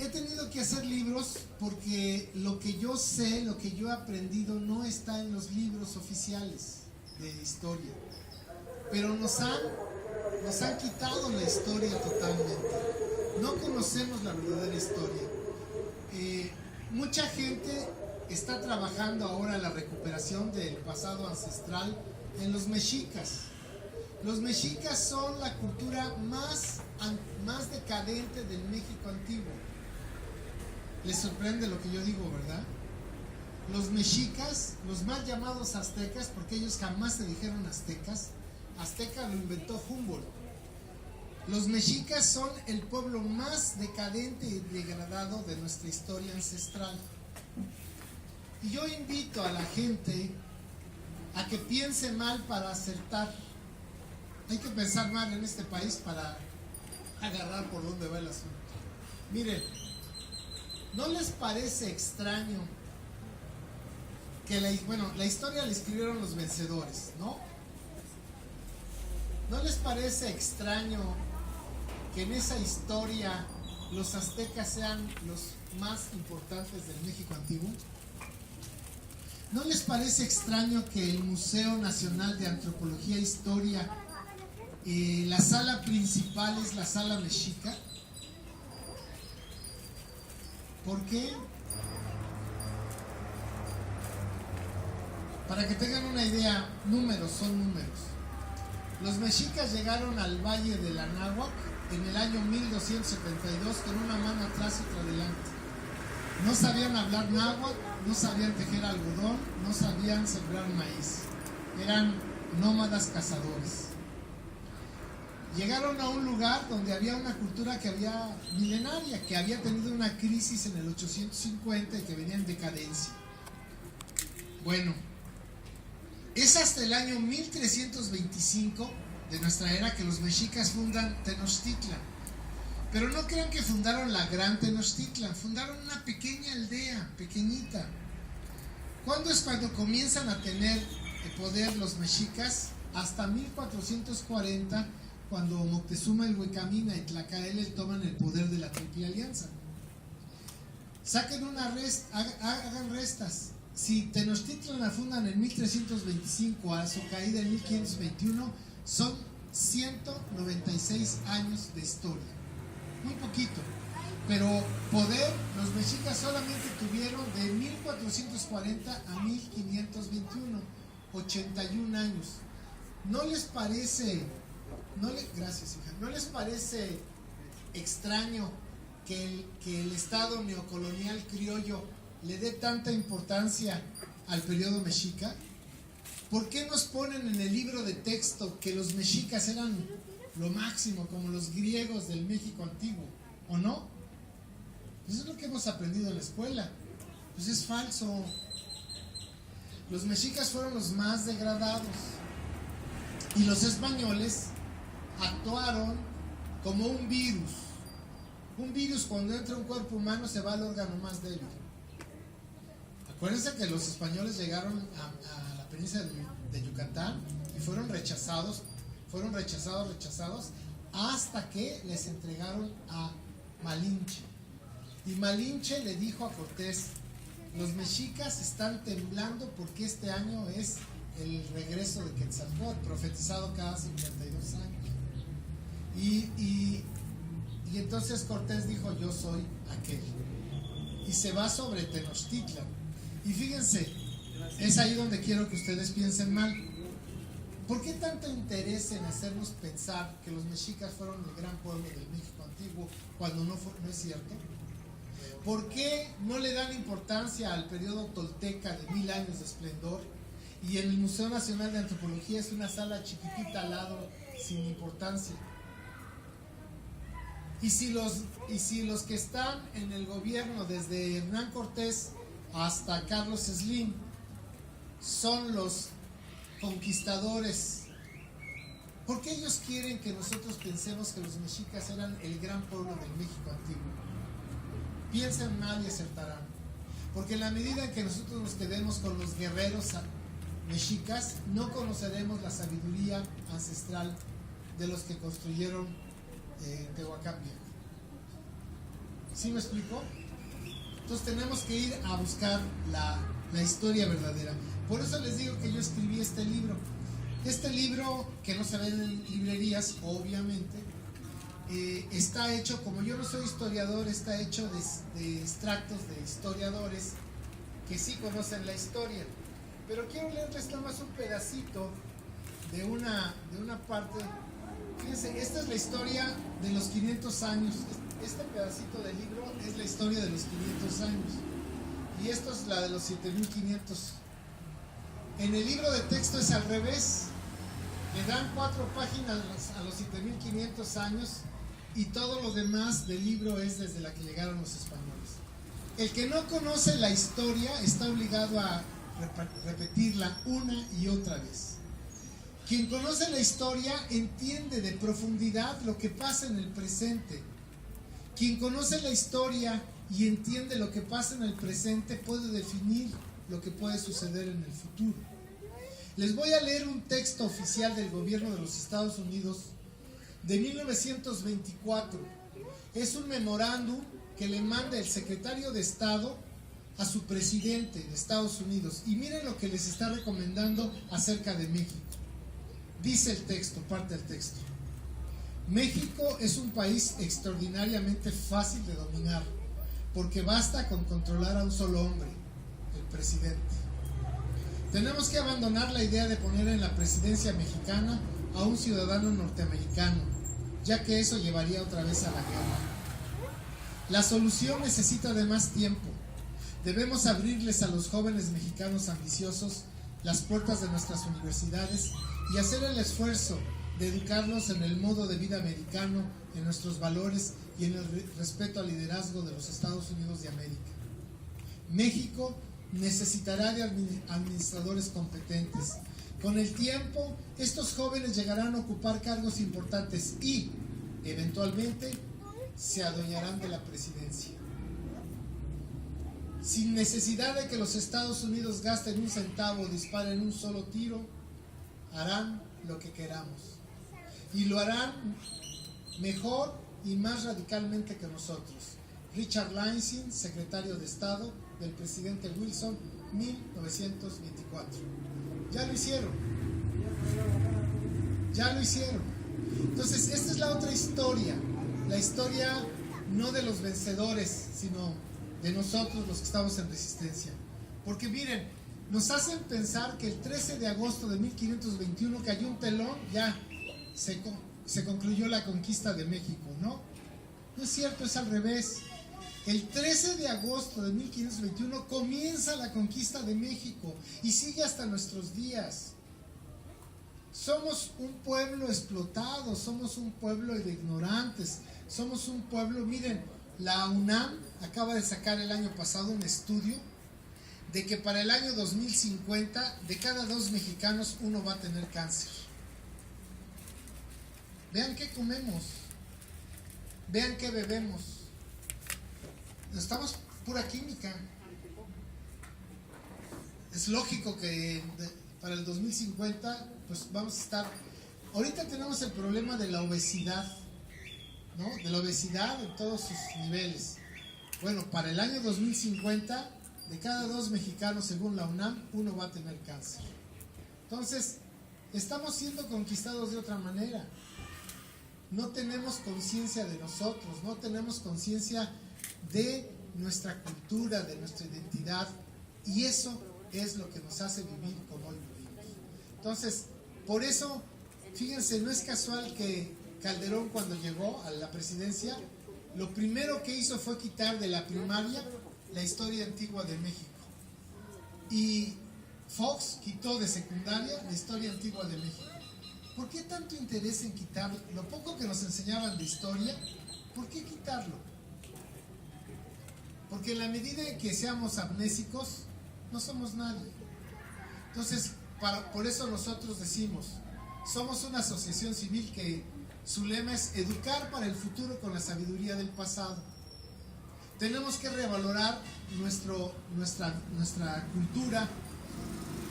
He tenido que hacer libros porque lo que yo sé, lo que yo he aprendido no está en los libros oficiales de historia. Pero nos han quitado la historia totalmente. No conocemos la verdadera historia. Mucha gente está trabajando ahora la recuperación del pasado ancestral en los mexicas. Los mexicas son la cultura más decadente del México antiguo. Les sorprende lo que yo digo, ¿verdad? Los mexicas, los mal llamados aztecas, porque ellos jamás se dijeron aztecas. Azteca lo inventó Humboldt. Los mexicas son el pueblo más decadente y degradado de nuestra historia ancestral. Y yo invito a la gente a que piense mal para acertar. Hay que pensar mal en este país para agarrar por dónde va el asunto. Miren, ¿no les parece extraño que la historia la escribieron los vencedores, ¿no? ¿No les parece extraño que en esa historia los aztecas sean los más importantes del México antiguo? ¿No les parece extraño que el Museo Nacional de Antropología e Historia, la sala principal es la sala mexica? ¿Por qué? Para que tengan una idea, números son números. Los mexicas llegaron al Valle del Anáhuac en el año 1272 con una mano atrás y otra adelante. No sabían hablar náhuatl, no sabían tejer algodón, no sabían sembrar maíz. Eran nómadas cazadores. Llegaron a un lugar donde había una cultura que había milenaria, que había tenido una crisis en el 850 y que venía en decadencia. Bueno, es hasta el año 1325 de nuestra era que los mexicas fundan Tenochtitlan. Pero no crean que fundaron la gran Tenochtitlan, fundaron una pequeña aldea, pequeñita. ¿Cuándo es cuando comienzan a tener el poder los mexicas? Hasta 1440, cuando Moctezuma el Huicamina y Tlacaelel toman el poder de la Triple Alianza. Saquen hagan restas. Si Tenochtitlan la fundan en 1325 a su caída en 1521, son 196 años de historia. Muy poquito. Pero poder, los mexicas solamente tuvieron de 1440 a 1521, 81 años. ¿No les parece, gracias hija, no les parece extraño que el Estado neocolonial criollo le dé tanta importancia al periodo mexica? ¿Por qué nos ponen en el libro de texto que los mexicas eran lo máximo, como los griegos del México antiguo? ¿O no? Eso es lo que hemos aprendido en la escuela. Pues es falso. Los mexicas fueron los más degradados. Y los españoles actuaron como un virus. Un virus, cuando entra a un cuerpo humano, se va al órgano más débil. Acuérdense que los españoles llegaron a la península de Yucatán y fueron rechazados, hasta que les entregaron a Malinche. Y Malinche le dijo a Cortés: los mexicas están temblando porque este año es el regreso de Quetzalcóatl, profetizado cada 52 años. Y entonces Cortés dijo: yo soy aquel. Y se va sobre Tenochtitlan. Y fíjense, es ahí donde quiero que ustedes piensen mal. ¿Por qué tanto interés en hacernos pensar que los mexicas fueron el gran pueblo del México antiguo cuando no es cierto? ¿Por qué no le dan importancia al periodo tolteca de 1000 años de esplendor? Y en el Museo Nacional de Antropología es una sala chiquitita al lado, sin importancia. Y si los que están en el gobierno desde Hernán Cortés hasta Carlos Slim son los conquistadores, ¿por qué ellos quieren que nosotros pensemos que los mexicas eran el gran pueblo del México antiguo? Piensen mal y acertarán. Porque en la medida en que nosotros nos quedemos con los guerreros mexicas, no conoceremos la sabiduría ancestral de los que construyeron Tehuacán Viejo. ¿Sí me explicó? Entonces tenemos que ir a buscar la historia verdadera. Por eso les digo que yo escribí este libro. Este libro, que no se vende en librerías, obviamente, está hecho, como yo no soy historiador, está hecho de extractos de historiadores que sí conocen la historia. Pero quiero leerles nada más un pedacito de una parte. Fíjense, esta es la historia de los 500 años. Este pedacito del libro es la historia de los 500 años. Y esto es la de los 7500. En el libro de texto es al revés. Le dan 4 páginas a los 7500 años y todo lo demás del libro es desde la que llegaron los españoles. El que no conoce la historia está obligado a repetirla una y otra vez. Quien conoce la historia entiende de profundidad lo que pasa en el presente. Quien conoce la historia y entiende lo que pasa en el presente puede definir lo que puede suceder en el futuro. Les voy a leer un texto oficial del gobierno de los Estados Unidos de 1924. Es un memorándum que le manda el secretario de Estado a su presidente de Estados Unidos. Y miren lo que les está recomendando acerca de México. Dice el texto, parte del texto: México es un país extraordinariamente fácil de dominar, porque basta con controlar a un solo hombre, el presidente. Tenemos que abandonar la idea de poner en la presidencia mexicana a un ciudadano norteamericano, ya que eso llevaría otra vez a la guerra. La solución necesita de más tiempo. Debemos abrirles a los jóvenes mexicanos ambiciosos las puertas de nuestras universidades y hacer el esfuerzo de educarlos en el modo de vida americano, en nuestros valores y en el respeto al liderazgo de los Estados Unidos de América. México necesitará de administradores competentes. Con el tiempo, estos jóvenes llegarán a ocupar cargos importantes y, eventualmente, se adueñarán de la presidencia. Sin necesidad de que los Estados Unidos gasten un centavo o disparen un solo tiro, harán lo que queramos. Y lo harán mejor y más radicalmente que nosotros. Richard Lansing, secretario de Estado del presidente Wilson, 1924. Ya lo hicieron. Ya lo hicieron. Entonces, esta es la otra historia. La historia no de los vencedores, sino de nosotros los que estamos en resistencia. Porque miren, nos hacen pensar que el 13 de agosto de 1521 cayó un telón, ya se concluyó la conquista de México, ¿no? No es cierto, es al revés. El 13 de agosto de 1521 comienza la conquista de México y sigue hasta nuestros días. Somos un pueblo explotado, somos un pueblo de ignorantes, somos un pueblo, miren, la UNAM acaba de sacar el año pasado un estudio de que para el año 2050 de cada 2 mexicanos uno va a tener cáncer. Vean qué comemos, vean qué bebemos. Estamos pura química. Es lógico que para el 2050 pues vamos a estar. Ahorita tenemos el problema de la obesidad, ¿no? De la obesidad en todos sus niveles. Bueno, para el año 2050 de cada 2 mexicanos, según la UNAM, uno va a tener cáncer. Entonces, estamos siendo conquistados de otra manera. No tenemos conciencia de nosotros, no tenemos conciencia de nuestra cultura, de nuestra identidad, y eso es lo que nos hace vivir como hoy vivimos. Entonces, por eso, fíjense, no es casual que Calderón, cuando llegó a la presidencia, lo primero que hizo fue quitar de la primaria la historia antigua de México, y Fox quitó de secundaria la historia antigua de México. ¿Por qué tanto interés en quitar lo poco que nos enseñaban de historia? ¿Por qué quitarlo? Porque en la medida en que seamos amnésicos, no somos nadie. Entonces, por eso nosotros decimos, somos una asociación civil que su lema es educar para el futuro con la sabiduría del pasado. Tenemos que revalorar nuestra cultura,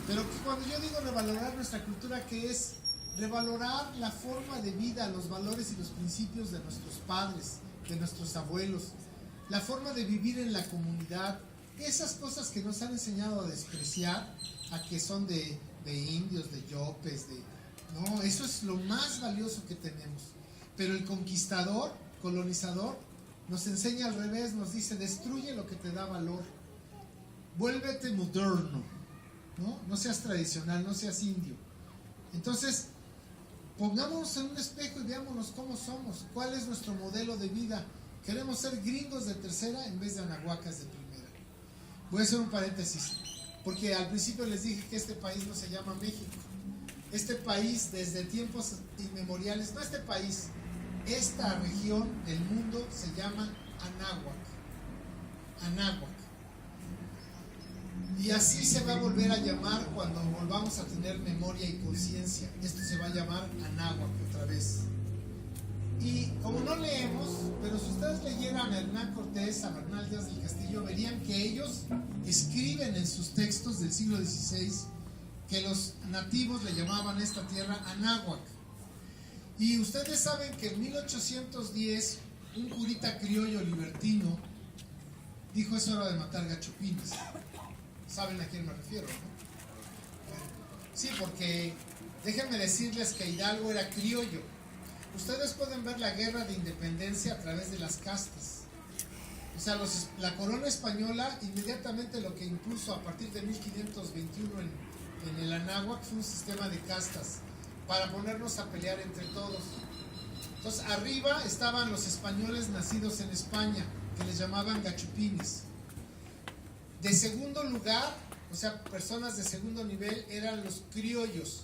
pero cuando yo digo revalorar nuestra cultura, ¿qué es? revalorar la forma de vida, los valores y los principios de nuestros padres, de nuestros abuelos, la forma de vivir en la comunidad, esas cosas que nos han enseñado a despreciar, a que son de indios, de yopes, no, eso es lo más valioso que tenemos. Pero el conquistador, colonizador, nos enseña al revés, nos dice: destruye lo que te da valor, vuélvete moderno, no seas tradicional, no seas indio. Entonces, pongámonos en un espejo y veámonos cómo somos, cuál es nuestro modelo de vida. Queremos ser gringos de tercera en vez de anahuacas de primera. Voy a hacer un paréntesis, porque al principio les dije que este país no se llama México. Este país, desde tiempos inmemoriales, no este país, esta región del mundo se llama Anáhuac. Y así se va a volver a llamar cuando volvamos a tener memoria y conciencia. Esto se va a llamar Anáhuac otra vez. Y como no leemos, pero si ustedes leyeran a Hernán Cortés, a Bernal Díaz del Castillo, verían que ellos escriben en sus textos del siglo XVI que los nativos le llamaban a esta tierra Anáhuac. Y ustedes saben que en 1810 un curita criollo libertino dijo: es hora de matar gachupines. ¿Saben a quién me refiero, no? Bueno, sí, porque déjenme decirles que Hidalgo era criollo. Ustedes pueden ver la guerra de independencia a través de las castas. O sea, la corona española inmediatamente lo que impuso a partir de 1521 en el Anáhuac fue un sistema de castas para ponernos a pelear entre todos. Entonces, arriba estaban los españoles nacidos en España, que les llamaban gachupines. De segundo lugar, o sea, personas de segundo nivel, eran los criollos.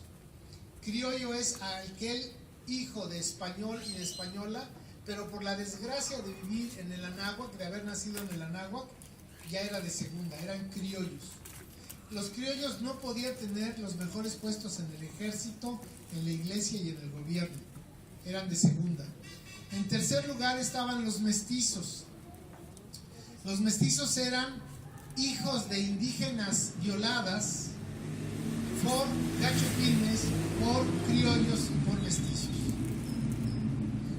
Criollo es aquel hijo de español y de española, pero por la desgracia de vivir en el Anáhuac, de haber nacido en el Anáhuac, ya era de segunda, eran criollos. Los criollos no podían tener los mejores puestos en el ejército, en la iglesia y en el gobierno, eran de segunda. En tercer lugar estaban los mestizos. Los mestizos eran hijos de indígenas violadas por gachupines, por criollos y por mestizos.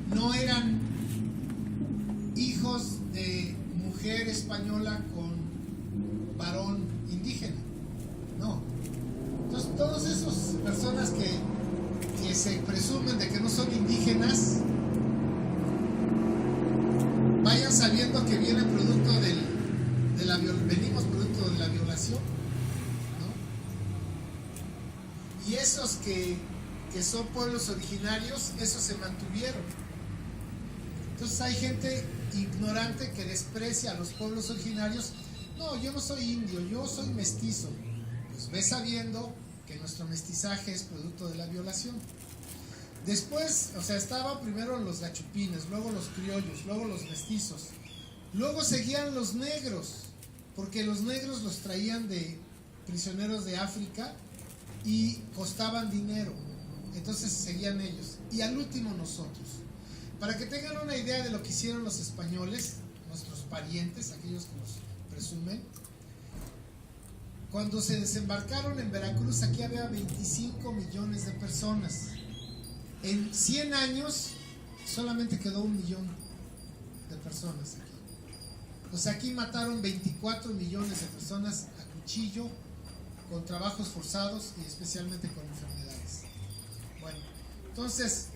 No eran hijos de mujer española con varón indígena, no. Entonces, todas esas personas que se presumen de que no son indígenas, vayan sabiendo que viene producto venimos producto de la violación, ¿no? Y esos que son pueblos originarios, esos se mantuvieron. Entonces hay gente ignorante que desprecia a los pueblos originarios. No, yo no soy indio, yo soy mestizo. Pues ve sabiendo que nuestro mestizaje es producto de la violación. Después, o sea, estaban primero los gachupines, luego los criollos, luego los mestizos. Luego seguían los negros, porque los negros los traían de prisioneros de África y costaban dinero. Entonces seguían ellos. Y al último nosotros. Para que tengan una idea de lo que hicieron los españoles, nuestros parientes, aquellos que nos presumen, cuando se desembarcaron en Veracruz, aquí había 25 millones de personas. En 100 años solamente quedó 1 millón de personas aquí. O sea, aquí mataron 24 millones de personas a cuchillo, con trabajos forzados y especialmente con enfermedades. Bueno, entonces,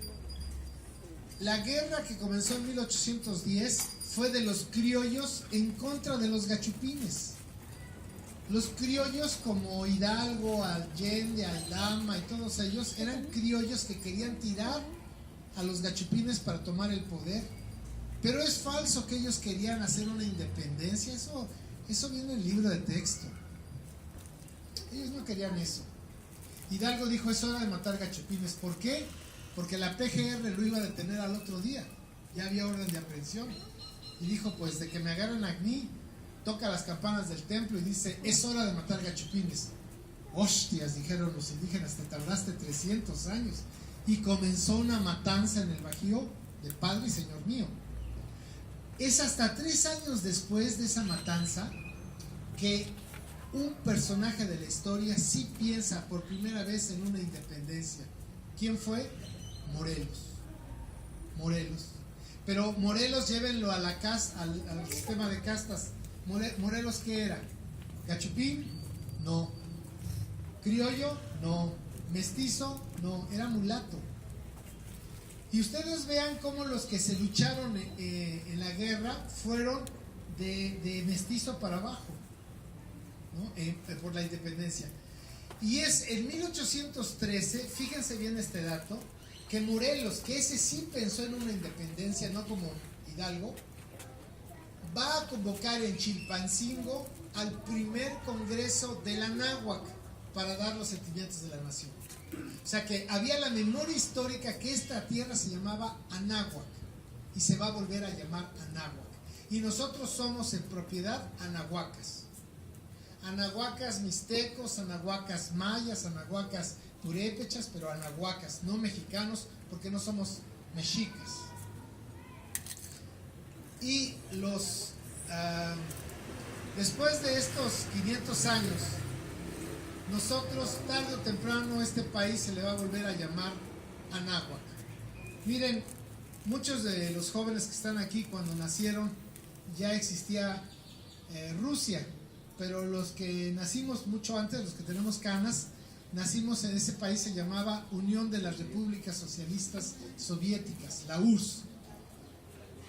la guerra que comenzó en 1810 fue de los criollos en contra de los gachupines. Los criollos como Hidalgo, Allende, Aldama y todos ellos eran criollos que querían tirar a los gachupines para tomar el poder. Pero es falso que ellos querían hacer una independencia. Eso viene en el libro de texto. Ellos no querían eso. Hidalgo dijo: es hora de matar gachupines. ¿Por qué? Porque la PGR lo iba a detener al otro día. Ya había orden de aprehensión. Y dijo: pues de que me agarran a mí, toca las campanas del templo y dice: es hora de matar gachupines. Hostias, dijeron los indígenas, te tardaste 300 años. Y comenzó una matanza en el Bajío de padre y señor mío. Es hasta 3 años después de esa matanza que un personaje de la historia sí piensa por primera vez en una independencia. ¿Quién fue? Morelos. Morelos. Pero Morelos, llévenlo a la al sistema de castas. Morelos, ¿qué era? ¿Gachupín? No. ¿Criollo? No. ¿Mestizo? No. Era mulato. Y ustedes vean cómo los que se lucharon en la guerra fueron de mestizo para abajo, ¿no? Por la independencia. Y es en 1813, fíjense bien este dato, que Morelos, que ese sí pensó en una independencia, no como Hidalgo, va a convocar en Chilpancingo al primer congreso de la Anáhuac para dar los sentimientos de la nación. O sea que había la memoria histórica que esta tierra se llamaba Anáhuac y se va a volver a llamar Anáhuac. Y nosotros somos en propiedad anahuacas. Anahuacas mixtecos, anahuacas mayas, anahuacas purépechas, pero anahuacas, no mexicanos, porque no somos mexicas. Y después de estos 500 años, nosotros tarde o temprano este país se le va a volver a llamar Anáhuac. Miren, muchos de los jóvenes que están aquí cuando nacieron ya existía Rusia, pero los que nacimos mucho antes, los que tenemos canas, nacimos en ese país, se llamaba Unión de las Repúblicas Socialistas Soviéticas, la URSS.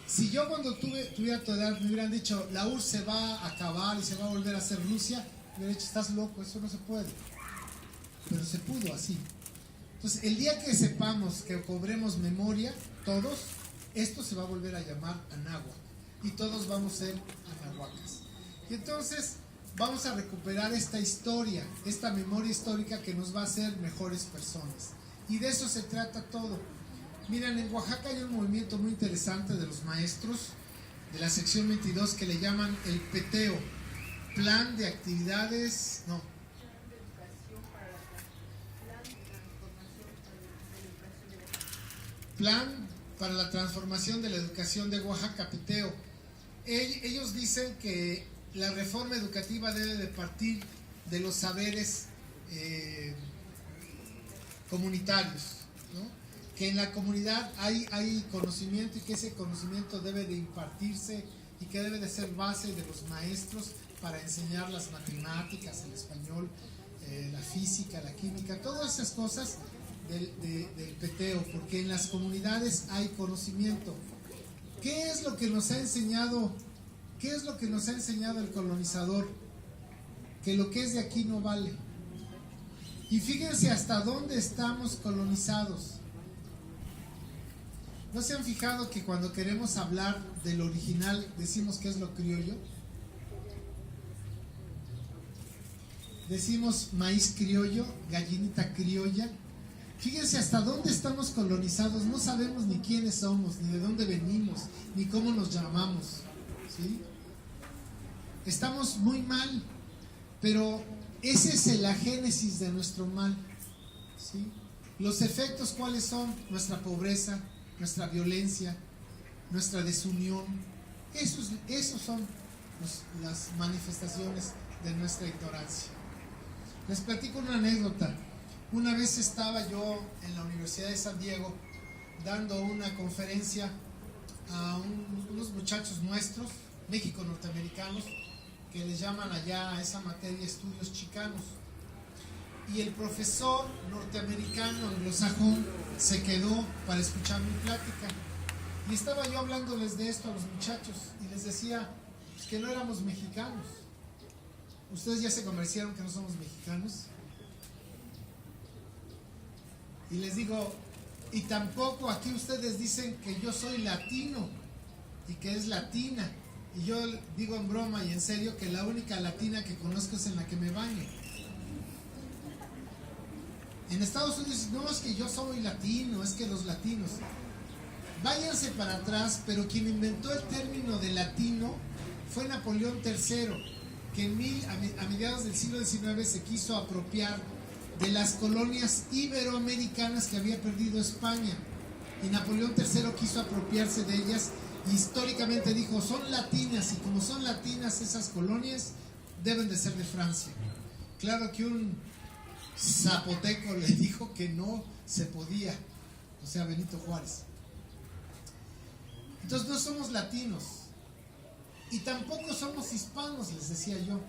Si yo cuando tuviera tu edad me hubieran dicho la URSS se va a acabar y se va a volver a hacer Rusia, me hubiera dicho estás loco, eso no se puede. Pero se pudo así. Entonces el día que sepamos, que cobremos memoria, todos, esto se va a volver a llamar Anáhuac y todos vamos a ser anahuacas. Y entonces vamos a recuperar esta historia, esta memoria histórica que nos va a hacer mejores personas. Y de eso se trata todo. Miren, en Oaxaca hay un movimiento muy interesante de los maestros de la sección 22 que le llaman el PTEO, Plan de Actividades, no. Plan para la Transformación de la Educación de Oaxaca, PTEO. Ellos dicen que la reforma educativa debe de partir de los saberes comunitarios, ¿no? Que en la comunidad hay conocimiento y que ese conocimiento debe de impartirse y que debe de ser base de los maestros para enseñar las matemáticas, el español, la física, la química, todas esas cosas del PTEO, porque en las comunidades hay conocimiento. ¿Qué es lo que nos ha enseñado? ¿Qué es lo que nos ha enseñado el colonizador? Que lo que es de aquí no vale. Y fíjense hasta dónde estamos colonizados. ¿No se han fijado que cuando queremos hablar del original decimos que es lo criollo? Decimos maíz criollo, gallinita criolla. Fíjense hasta dónde estamos colonizados. No sabemos ni quiénes somos, ni de dónde venimos, ni cómo nos llamamos, ¿sí? Estamos muy mal, pero ese es la génesis de nuestro mal, ¿sí? Los efectos, ¿cuáles son? Nuestra pobreza, nuestra violencia, nuestra desunión. Esos son las manifestaciones de nuestra ignorancia. Les platico una anécdota. Una vez estaba yo en la Universidad de San Diego dando una conferencia a unos muchachos nuestros, México-norteamericanos, que les llaman allá a esa materia estudios chicanos. Y el profesor norteamericano anglosajón se quedó para escuchar mi plática. Y estaba yo hablándoles de esto a los muchachos y les decía pues, que no éramos mexicanos. ¿Ustedes ya se convencieron que no somos mexicanos? Y les digo, y tampoco aquí ustedes dicen que yo soy latino y que es latina. Y yo digo en broma y en serio que la única latina que conozco es en la que me baño. En Estados Unidos no es que yo soy latino, es que los latinos. Váyanse para atrás, pero quien inventó el término de latino fue Napoleón III, que a mediados del siglo XIX se quiso apropiar de las colonias iberoamericanas que había perdido España. Y Napoleón III quiso apropiarse de ellas y históricamente dijo, son latinas, y como son latinas esas colonias, deben de ser de Francia. Claro que un zapoteco le dijo que no, se podía, o sea, Benito Juárez. Entonces no somos latinos y tampoco somos hispanos, les decía yo.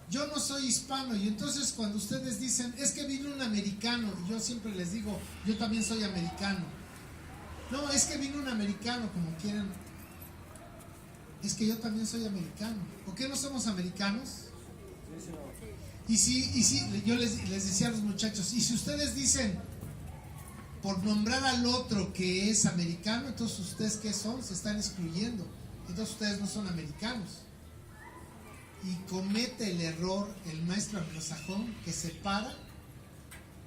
Yo no soy hispano, y entonces cuando ustedes dicen, es que vino un americano, yo siempre les digo, yo también soy americano. No, es que vino un americano, como quieran. Es que yo también soy americano. ¿Por qué no somos americanos? Y si yo les decía a los muchachos, y si ustedes dicen, por nombrar al otro que es americano, entonces ustedes ¿qué son? Se están excluyendo. Entonces ustedes no son americanos. Y comete el error el maestro anglosajón que separa.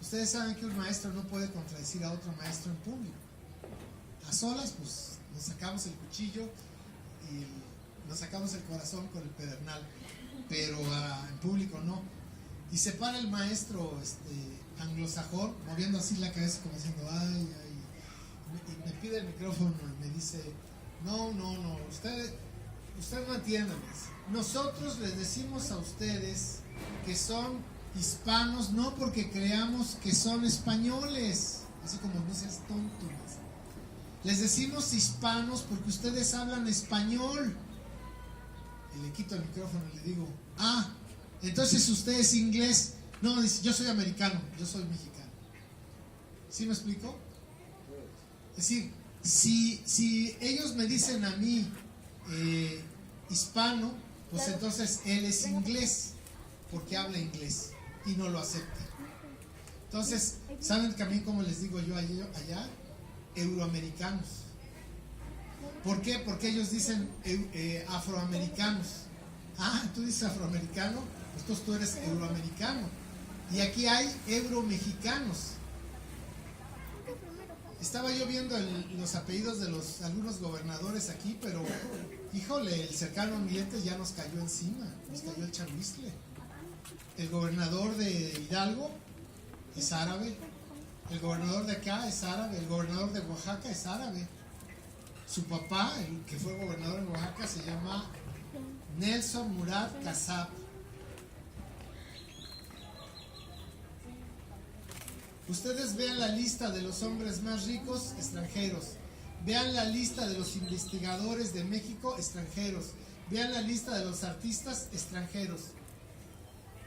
Ustedes saben que un maestro no puede contradecir a otro maestro en público. A solas, pues nos sacamos el cuchillo y nos sacamos el corazón con el pedernal, pero en público no. Y se para el maestro anglosajón, moviendo así la cabeza como diciendo, ay, y me pide el micrófono y me dice, no, usted no entiende. Nosotros les decimos a ustedes que son hispanos no porque creamos que son españoles, así como no seas tonto. Les decimos hispanos porque ustedes hablan español. Y le quito el micrófono y le digo, entonces usted es inglés. No, dice, yo soy americano, yo soy mexicano. ¿Sí me explico? Es decir, si ellos me dicen a mí hispano, pues entonces él es inglés, porque habla inglés y no lo acepta. Entonces, ¿saben también cómo les digo yo allá? Euroamericanos. ¿Por qué? Porque ellos dicen afroamericanos. Tú dices afroamericano, entonces tú eres euroamericano. Y aquí hay euromexicanos. Estaba yo viendo los apellidos de algunos gobernadores aquí, pero híjole, el cercano ambiente ya nos cayó encima, nos cayó el chamistle. El gobernador de Hidalgo es árabe, el gobernador de acá es árabe, el gobernador de Oaxaca es árabe. Su papá, el que fue gobernador en Oaxaca, se llama Nelson Murad Kassab. Ustedes vean la lista de los hombres más ricos, extranjeros. Vean la lista de los investigadores de México, extranjeros. Vean la lista de los artistas, extranjeros.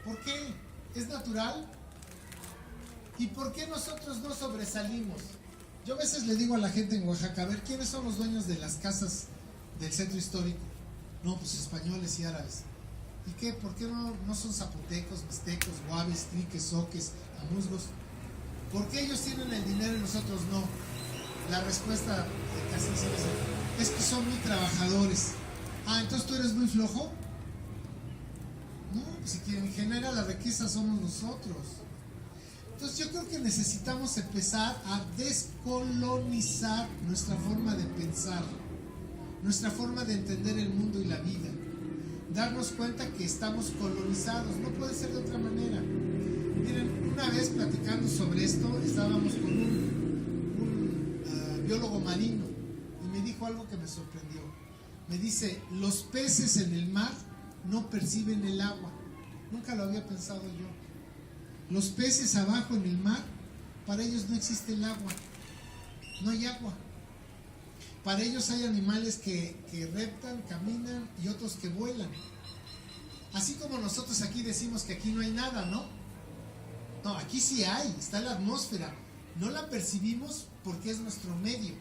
¿Por qué? ¿Es natural? ¿Y por qué nosotros no sobresalimos? Yo a veces le digo a la gente en Oaxaca, a ver, ¿quiénes son los dueños de las casas del centro histórico? No, pues españoles y árabes. ¿Y qué? ¿Por qué no son zapotecos, mixtecos, guaves, triques, soques, amuzgos? ¿Por qué ellos tienen el dinero y nosotros no? La respuesta casi siempre es que son muy trabajadores. Entonces tú eres muy flojo. No, pues si quien genera la riqueza somos nosotros. Entonces yo creo que necesitamos empezar a descolonizar nuestra forma de pensar, nuestra forma de entender el mundo y la vida. Darnos cuenta que estamos colonizados, no puede ser de otra manera. Miren, una vez platicando sobre esto, estábamos con un biólogo marino y me dijo algo que me sorprendió. Me dice, los peces en el mar no perciben el agua. Nunca lo había pensado yo. Los peces abajo en el mar, para ellos no existe el agua. No hay agua. Para ellos hay animales que reptan, caminan y otros que vuelan. Así como nosotros aquí decimos que aquí no hay nada, ¿no? No, aquí sí hay, está la atmósfera. No la percibimos porque es nuestro medio.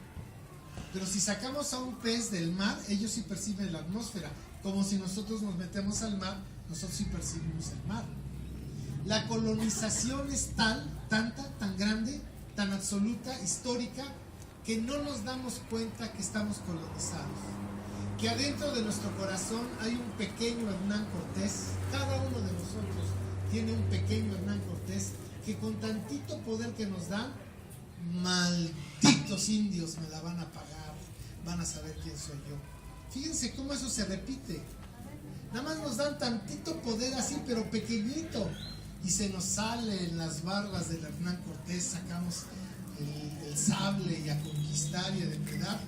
Pero si sacamos a un pez del mar, ellos sí perciben la atmósfera. Como si nosotros nos metemos al mar, nosotros sí percibimos el mar. La colonización es tan grande, tan absoluta, histórica, que no nos damos cuenta que estamos colonizados. Que adentro de nuestro corazón hay un pequeño Hernán Cortés. Cada uno de nosotros tiene un pequeño Hernán Cortés que con tantito poder que nos dan, malditos indios me la van a pagar, van a saber quién soy yo. Fíjense cómo eso se repite. Nada más nos dan tantito poder así, pero pequeñito, y se nos sale en las barbas del Hernán Cortés, sacamos el sable y a conquistar y a depredar.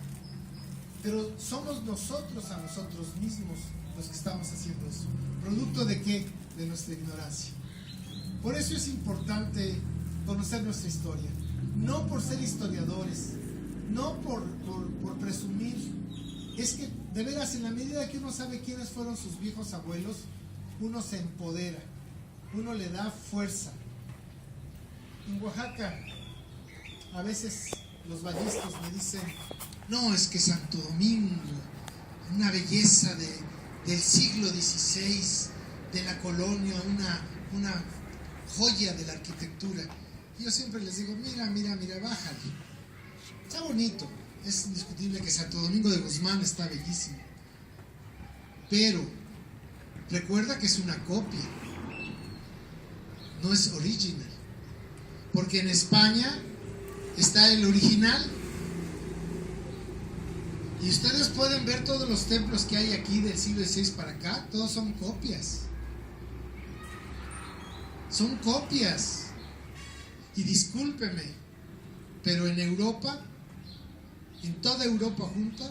Pero somos nosotros a nosotros mismos los que estamos haciendo eso. ¿Producto de qué? De nuestra ignorancia. Por eso es importante conocer nuestra historia. no por ser historiadores, no por presumir, es que de veras en la medida que uno sabe quiénes fueron sus viejos abuelos, uno se empodera, uno le da fuerza. En Oaxaca, a veces los vallistas me dicen, no, es que Santo Domingo, una belleza del siglo XVI, de la colonia, una joya de la arquitectura. Y yo siempre les digo, mira, bájale. Está bonito, es indiscutible que Santo Domingo de Guzmán está bellísimo. Pero recuerda que es una copia, no es original. Porque en España está el original. Y ustedes pueden ver todos los templos que hay aquí del siglo XVI para acá, todos son copias. Son copias. Y discúlpeme, pero en Europa, en toda Europa junta,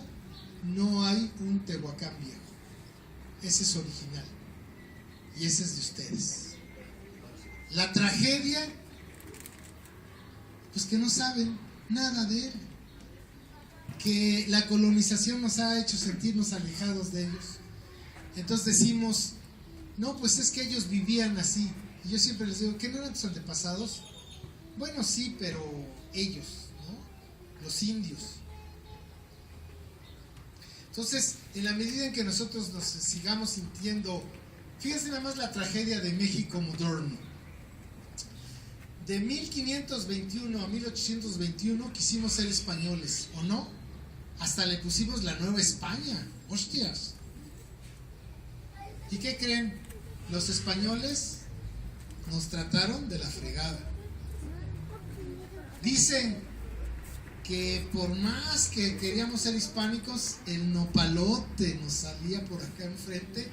no hay un Tehuacán viejo. Ese es original. Y ese es de ustedes. La tragedia, pues que no saben nada de él. Que la colonización nos ha hecho sentirnos alejados de ellos. Entonces decimos, no, pues es que ellos vivían así. Y yo siempre les digo, ¿qué no eran tus antepasados? Bueno, sí, pero ellos, ¿no? Los indios. Entonces, en la medida en que nosotros nos sigamos sintiendo, fíjense nada más la tragedia de México moderno. De 1521 a 1821 quisimos ser españoles, ¿o no? Hasta le pusimos la Nueva España, hostias. ¿Y qué creen? Los españoles nos trataron de la fregada. Dicen que por más que queríamos ser hispánicos, el nopalote nos salía por acá enfrente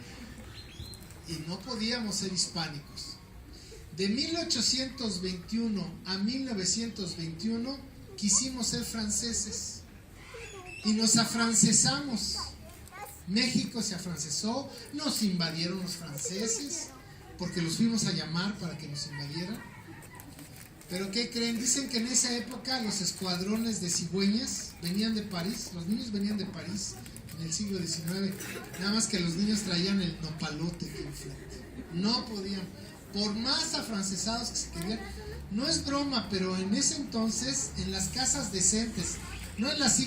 y no podíamos ser hispánicos. De 1821 a 1921 quisimos ser franceses y nos afrancesamos. México se afrancesó, nos invadieron los franceses porque los fuimos a llamar para que nos invadieran. Pero ¿qué creen? Dicen que en esa época los escuadrones de cigüeñas venían de París, los niños venían de París en el siglo XIX, nada más que los niños traían el nopalote aquí enfrente. No podían, por más afrancesados que se querían. No es broma, pero en ese entonces, en las casas decentes, no en los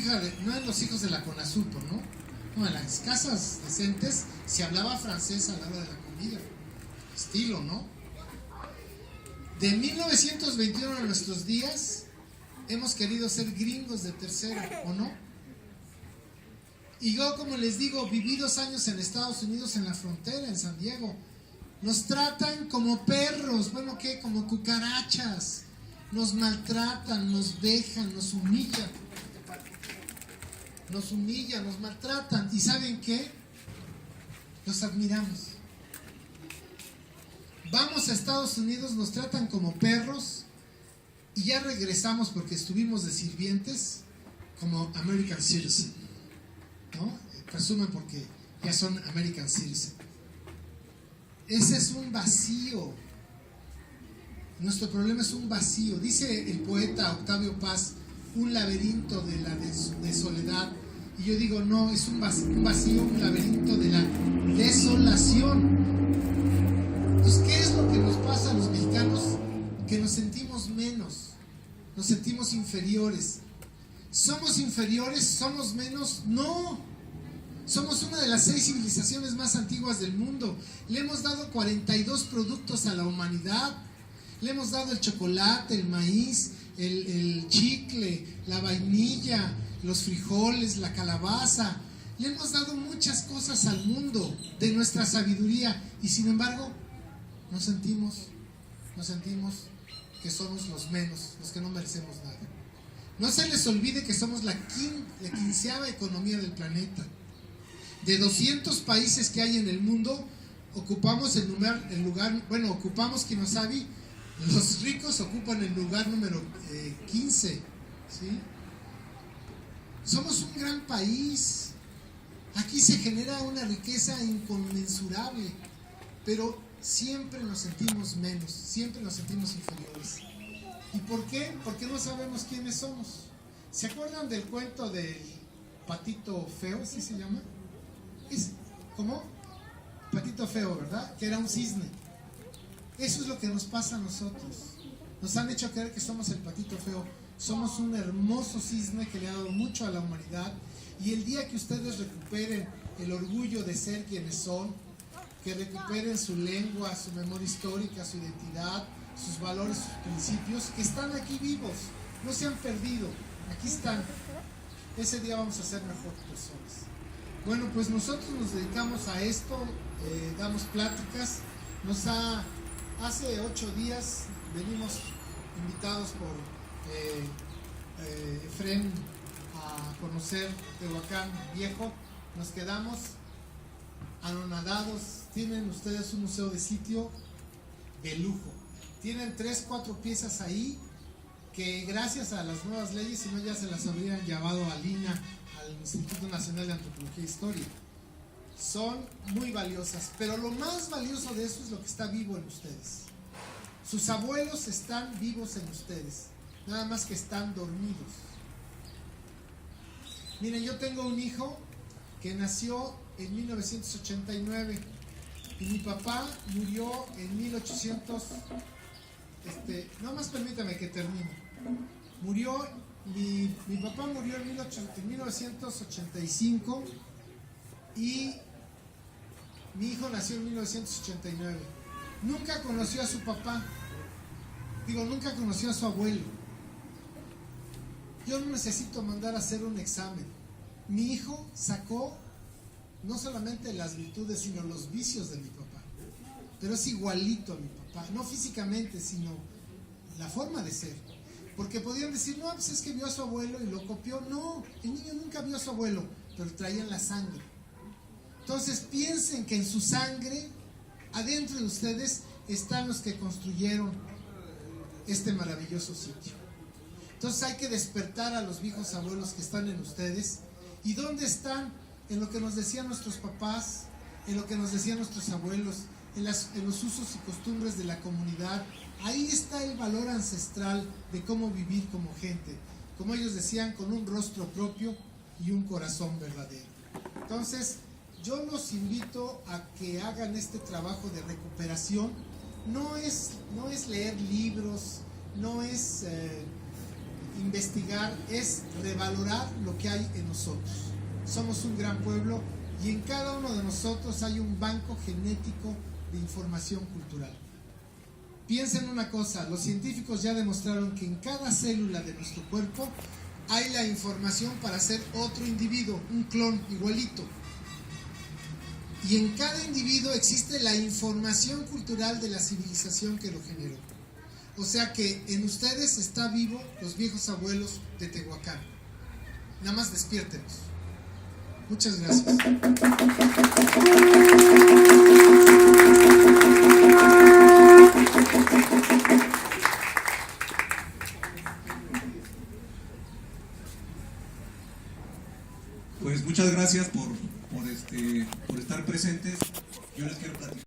hijos de la Conasupo, ¿no? No, en las casas decentes se hablaba francés a la hora de la comida. Estilo, ¿no? De 1921 a nuestros días hemos querido ser gringos de tercera, ¿o no? Y yo, como les digo, viví 2 años en Estados Unidos, en la frontera, en San Diego. Nos tratan como perros, bueno, ¿qué? Como cucarachas. Nos maltratan, nos dejan, nos humillan. Nos maltratan. ¿Y saben qué? Los admiramos. Vamos a Estados Unidos, nos tratan como perros y ya regresamos porque estuvimos de sirvientes como American Citizen, ¿no? Presumen porque ya son American Citizen. Ese es un vacío. Nuestro problema es un vacío. Dice el poeta Octavio Paz, un laberinto de soledad. Y yo digo, no, es un vacío, un laberinto de la desolación. Entonces, ¿qué es lo que nos pasa a los mexicanos? Que nos sentimos menos, nos sentimos inferiores. ¿Somos inferiores? ¿Somos menos? No. Somos una de las 6 civilizaciones más antiguas del mundo. Le hemos dado 42 productos a la humanidad. Le hemos dado el chocolate, el maíz, el chicle, la vainilla, los frijoles, la calabaza. Le hemos dado muchas cosas al mundo de nuestra sabiduría y sin embargo nos sentimos que somos los menos, los que no merecemos nada. No se les olvide que somos la 15ª economía del planeta. De 200 países que hay en el mundo, ocupamos ocupamos Kinosabi, los ricos ocupan el lugar número 15, ¿sí? Somos un gran país. Aquí se genera una riqueza inconmensurable, pero siempre nos sentimos menos, siempre nos sentimos inferiores. ¿Y por qué? Porque no sabemos quiénes somos. ¿Se acuerdan del cuento del patito feo? ¿Sí se llama? ¿Cómo? Patito feo, ¿verdad? Que era un cisne. Eso es lo que nos pasa a nosotros. Nos han hecho creer que somos el patito feo. Somos un hermoso cisne que le ha dado mucho a la humanidad. Y el día que ustedes recuperen el orgullo de ser quienes son, que recuperen su lengua, su memoria histórica, su identidad, sus valores, sus principios, que están aquí vivos, no se han perdido, aquí están. Ese día vamos a ser mejores personas. Bueno, pues nosotros nos dedicamos a esto, damos pláticas. Hace 8 días venimos invitados por Efrén a conocer Tehuacán Viejo. Nos quedamos anonadados. Tienen ustedes un museo de sitio de lujo. Tienen 3-4 piezas ahí que gracias a las nuevas leyes, si no ya se las habrían llevado al INAH, al Instituto Nacional de Antropología e Historia. Son muy valiosas, pero lo más valioso de eso es lo que está vivo en ustedes. Sus abuelos están vivos en ustedes, nada más que están dormidos. Miren, yo tengo un hijo que nació en 1989 y mi papá murió en 1800. No más permítame que termine. Mi papá murió en 1985 y mi hijo nació en 1989. Nunca conoció a su papá. Nunca conoció a su abuelo. Yo no necesito mandar a hacer un examen. Mi hijo sacó no solamente las virtudes, sino los vicios de mi papá. Pero es igualito a mi papá, no físicamente, sino la forma de ser. Porque podían decir, no, pues es que vio a su abuelo y lo copió. No, el niño nunca vio a su abuelo, pero traía en la sangre. Entonces piensen que en su sangre, adentro de ustedes, están los que construyeron este maravilloso sitio. Entonces hay que despertar a los viejos abuelos que están en ustedes. ¿Y dónde están? En lo que nos decían nuestros papás, en lo que nos decían nuestros abuelos, en los usos y costumbres de la comunidad. Ahí está el valor ancestral de cómo vivir como gente, como ellos decían, con un rostro propio y un corazón verdadero. Entonces, yo los invito a que hagan este trabajo de recuperación. No es leer libros, no es investigar, es revalorar lo que hay en nosotros. Somos un gran pueblo y en cada uno de nosotros hay un banco genético de información cultural. Piensen una cosa, los científicos ya demostraron que en cada célula de nuestro cuerpo hay la información para ser otro individuo, un clon igualito. Y en cada individuo existe la información cultural de la civilización que lo generó. O sea que en ustedes está vivo los viejos abuelos de Tehuacán. Nada más despiértenos. Muchas gracias. Pues muchas gracias por estar presentes. Yo les quiero platicar.